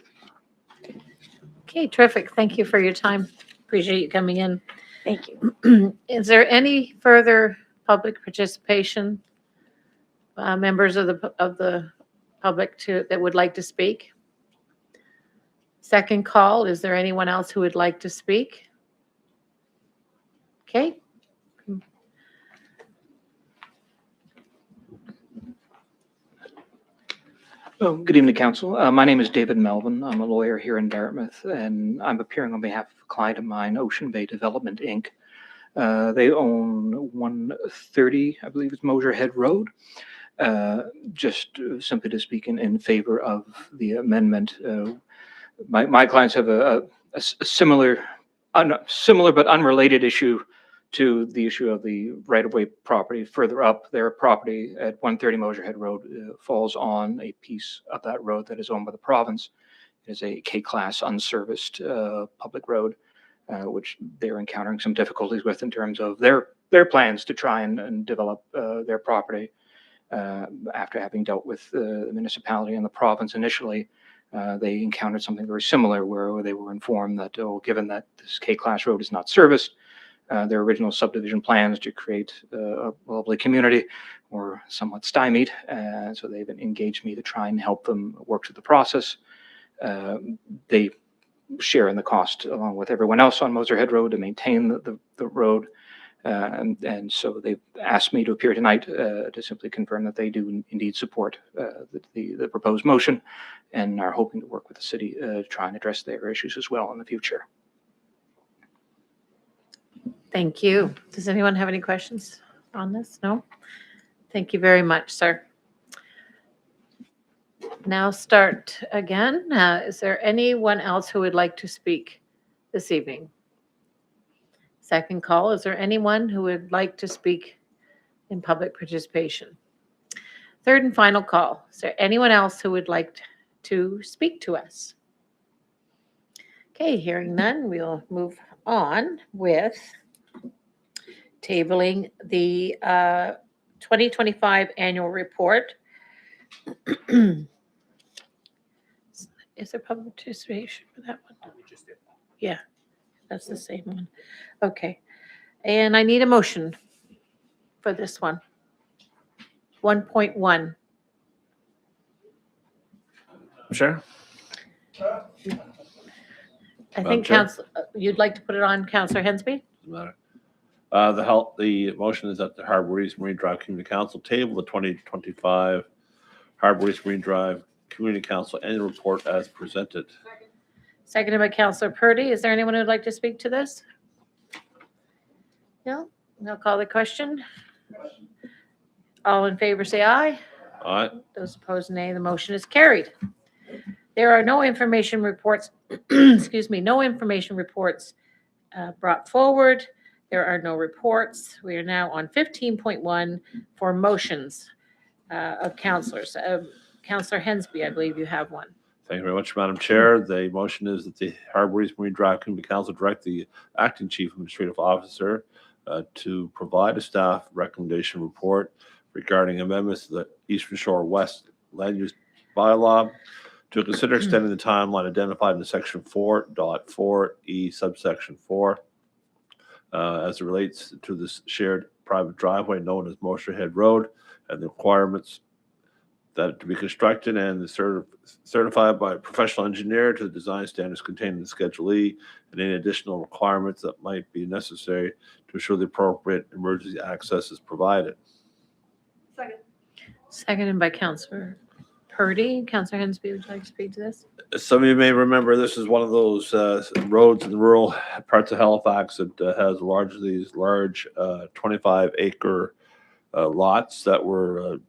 Okay, terrific. Thank you for your time. Appreciate you coming in. Thank you. Is there any further public participation? Members of the public that would like to speak? Second call, is there anyone else who would like to speak? Okay. Oh, good evening, Council. My name is David Melvin. I'm a lawyer here in Dartmouth, and I'm appearing on behalf of a client of mine, Ocean Bay Development, Inc. They own 130, I believe it's Moserhead Road. Just simply to speak in favor of the amendment. My clients have a similar but unrelated issue to the issue of the right-of-way property further up. Their property at 130 Moserhead Road falls on a piece of that road that is owned by the province. It is a K-class unserviced public road, which they're encountering some difficulties with in terms of their plans to try and develop their property. After having dealt with the municipality and the province initially, they encountered something very similar where they were informed that, given that this K-class road is not serviced, their original subdivision plans to create a lovely community were somewhat stymied. So they've engaged me to try and help them work through the process. They share in the cost along with everyone else on Moserhead Road to maintain the road. And so they've asked me to appear tonight to simply confirm that they do indeed support the proposed motion and are hoping to work with the city to try and address their issues as well in the future. Thank you. Does anyone have any questions on this? No? Thank you very much, sir. Now start again. Is there anyone else who would like to speak this evening? Second call, is there anyone who would like to speak in public participation? Third and final call, is there anyone else who would like to speak to us? Okay, hearing none, we'll move on with tabling the 2025 annual report. Is there public participation for that one? Yeah, that's the same one. Okay, and I need a motion for this one. 1.1. Sure. I Madam think Chair? council, you'd like to put it on Councillor Hensby? Doesn't matter. The motion is that the Harbour East Marine Drive Community Council table the 2025 Harbour East Marine Drive Community Council annual report as presented. Seconded by Councillor Purdy. Is there anyone who'd like to speak to this? No? I'll call the question. All in favor, say aye. Aye. Those opposed, nay. The motion is carried. There are no information reports, excuse me, no information reports brought forward. There are no reports. We are now on 15.1 for motions of councillors. Councillor Hensby, I believe you have one. Thank you very much, Madam Chair. The motion is that the Harbour East Marine Drive Community Council direct the acting chief administrative officer to provide a staff recommendation report regarding amendments to the Eastern Shore West land use bylaw to consider extending the timeline identified in section 4.4E subsection 4 as it relates to this shared private driveway known as Mosher Head Road and the requirements that to be constructed and certified by a professional engineer to the design standards contained in Schedule E and any additional requirements that might be necessary to ensure the appropriate emergency access is provided. Seconded by Councillor Purdy. Councillor Hensby, would you like to speak to this? Some of you may remember this is one of those roads in the rural parts of Halifax that has these large 25-acre lots that were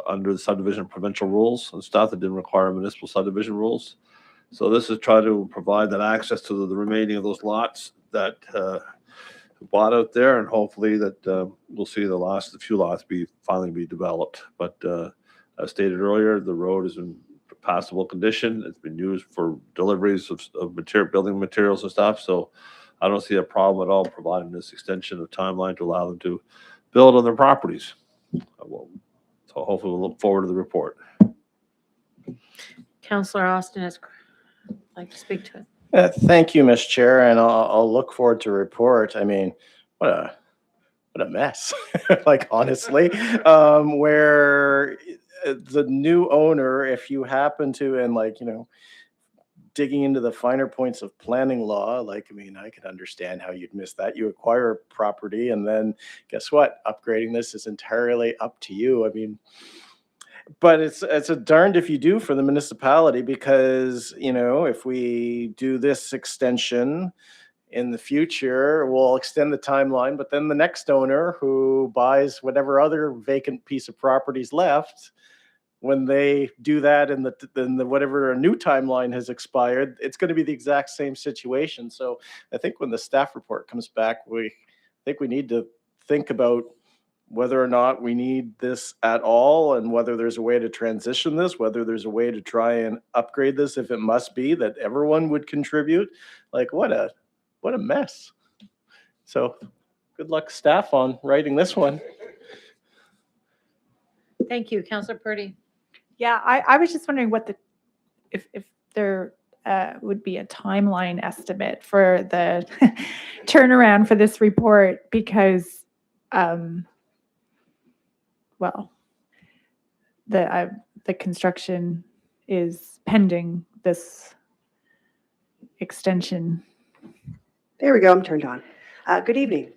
under the subdivision provincial rules and stuff that didn't require municipal subdivision rules. So this is try to provide that access to the remaining of those lots that bought out there, and hopefully that we'll see the few lots finally be developed. But as stated earlier, the road is in passable condition. It's been used for deliveries of building materials and stuff. So I don't see a problem at all providing this extension of timeline to allow them to build on their properties. So hopefully we'll look forward to the report. Councillor Austin has like to speak to it. Thank you, Ms. Chair, and I'll look forward to report. I mean, what a mess, like honestly, where the new owner, if you happen to, and like, digging into the finer points of planning law, like, I mean, I can understand how you'd miss that. You acquire property and then guess what? Upgrading this is entirely up to you. I mean, but it's a darned if you do for the municipality because, if we do this extension in the future, we'll extend the timeline, but then the next owner who buys whatever other vacant piece of property's left, when they do that and the whatever a new timeline has expired, it's going to be the exact same situation. So I think when the staff report comes back, I think we need to think about whether or not we need this at all and whether there's a way to transition this, whether there's a way to try and upgrade this if it must be that everyone would contribute. Like what a mess. So good luck staff on writing this one. Thank you, Councillor Purdy. Yeah, I was just wondering if there would be a timeline estimate for the turnaround for this report because, well, the construction is pending this extension. There we go. I'm turned on. Good evening,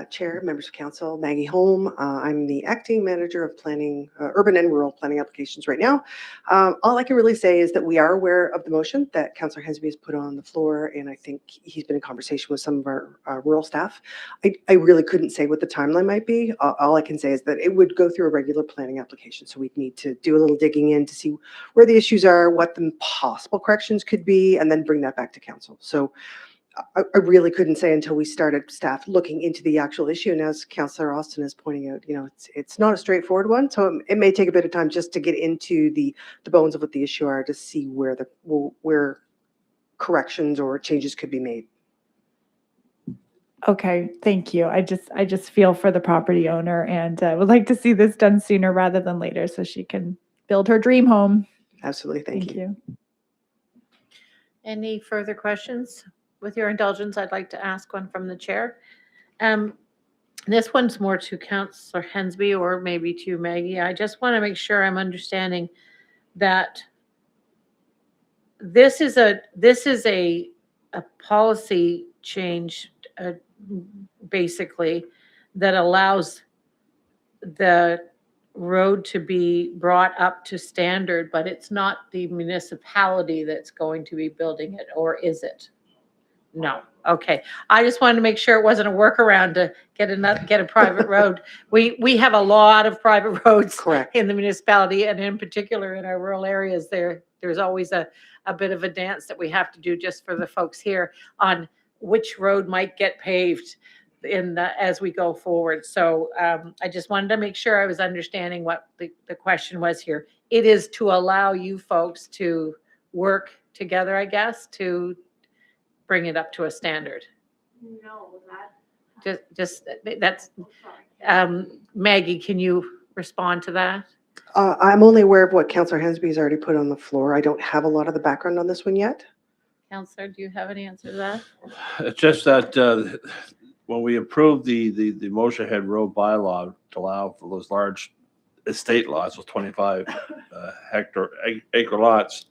Chair, members of council, Maggie Holm. I'm the acting manager of planning, urban and rural planning applications right now. All I can really say is that we are aware of the motion that Councillor Hensby has put on the floor, and I think he's been in conversation with some of our rural staff. I really couldn't say what the timeline might be. All I can say is that it would go through a regular planning application, so we'd need to do a little digging in to see where the issues are, what the possible corrections could be, and then bring that back to council. So I really couldn't say until we started staff looking into the actual issue. And as Councillor Austin is pointing out, it's not a straightforward one. So it may take a bit of time just to get into the bones of what the issue are to see where corrections or changes could be made. Okay, thank you. I just feel for the property owner and would like to see this done sooner rather than later so she can build her dream home. Absolutely. Thank you. Any further questions? With your indulgence, I'd like to ask one from the chair. This one's more to Councillor Hensby or maybe to Maggie. I just want to make sure I'm understanding that this is a a policy change, basically, that allows the road to be brought up to standard, but it's not the municipality that's going to be building it, or is it? No. Okay. I just wanted to make sure it wasn't a workaround to get a private road. We have a lot of private roads Correct. in the municipality, and in particular in our rural areas, there's always a bit of a dance that we have to do just for the folks here on which road might get paved as we go forward. So I just wanted to make sure I was understanding what the question was here. It is to allow you folks to work together, I guess, to bring it up to a standard. No, That's, Maggie, can you respond to that? I'm only aware of what Councillor Hensby's already put on the floor. I don't have a lot of the background on this one yet. Counselor, do you have any answer to that? It's just that when we approved the Motorhead Road bylaw to allow for those large estate lots with 25 acre lots,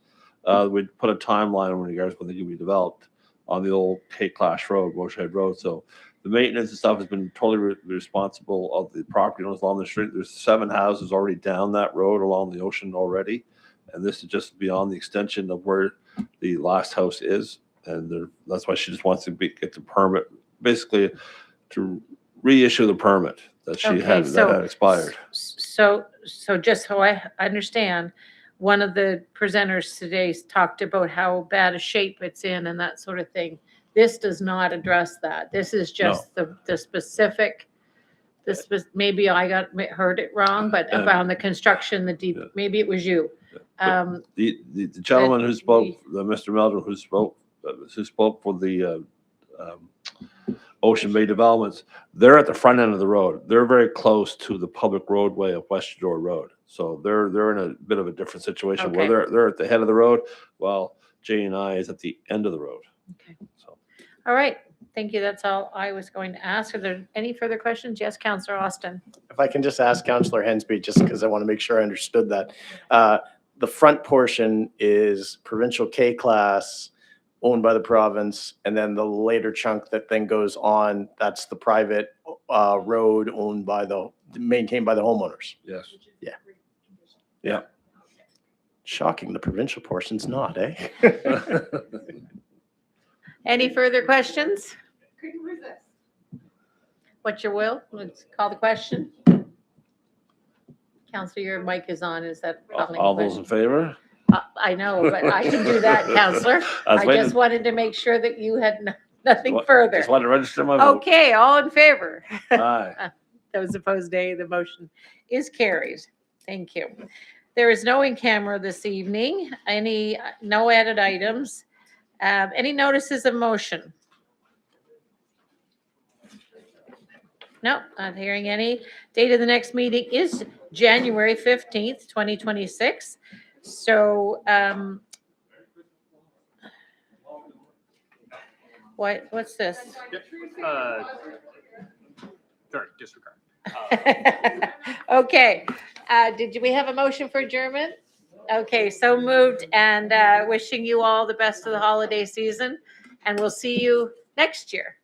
we'd put a timeline in regards when they could be developed on the old K-Class Road, Motorhead Road. So the maintenance and stuff has been totally responsible of the property owners along the street. There's 7 houses already down that road along the ocean already. And this is just beyond the extension of where the last house is. And that's why she just wants to get the permit, basically to reissue the permit that she had, that had expired. So just so I understand, one of the presenters today talked about how bad a shape it's in and that sort of thing. This does not address that. This is just the specific, maybe I heard it wrong, but around the construction, maybe it was you. The gentleman who spoke, Mr. Meldrum, who spoke for the Ocean Bay Developments, they're at the front end of the road. They're very close to the public roadway of West Shore Road. So they're in a bit of a different situation where they're at the head of the road, while J&I is at the end of the road. Okay. So, all right. Thank you. That's all I was going to ask. Are there any further questions? Yes, Councillor Austin. If I can just ask Councillor Hensby, just because I want to make sure I understood that. The front portion is provincial K-Class owned by the province, and then the later chunk that then goes on, that's the private road maintained by the homeowners. Yes. Yeah. Yeah. Shocking, the provincial portion's not, eh? Any further questions? Couldn't resist. What's your will? Let's call the question. Councillor, your mic is on. Is that calling all the those in question? favor? I know, but I can do that, Councillor. I just wanted to make sure that you had nothing further. Just wanted to register my vote. Okay, all in favor? Aye. Those opposed, nay. The motion is carried. Thank you. There is no in camera this evening. No added items. Any notices of motion? No, not hearing any. Date of the next meeting is January 15th, 2026. So, what's this? Sorry, disregard. Okay, did we have a motion for adjournment? Okay, so moved, and wishing you all the best of the holiday season, and we'll see you next year.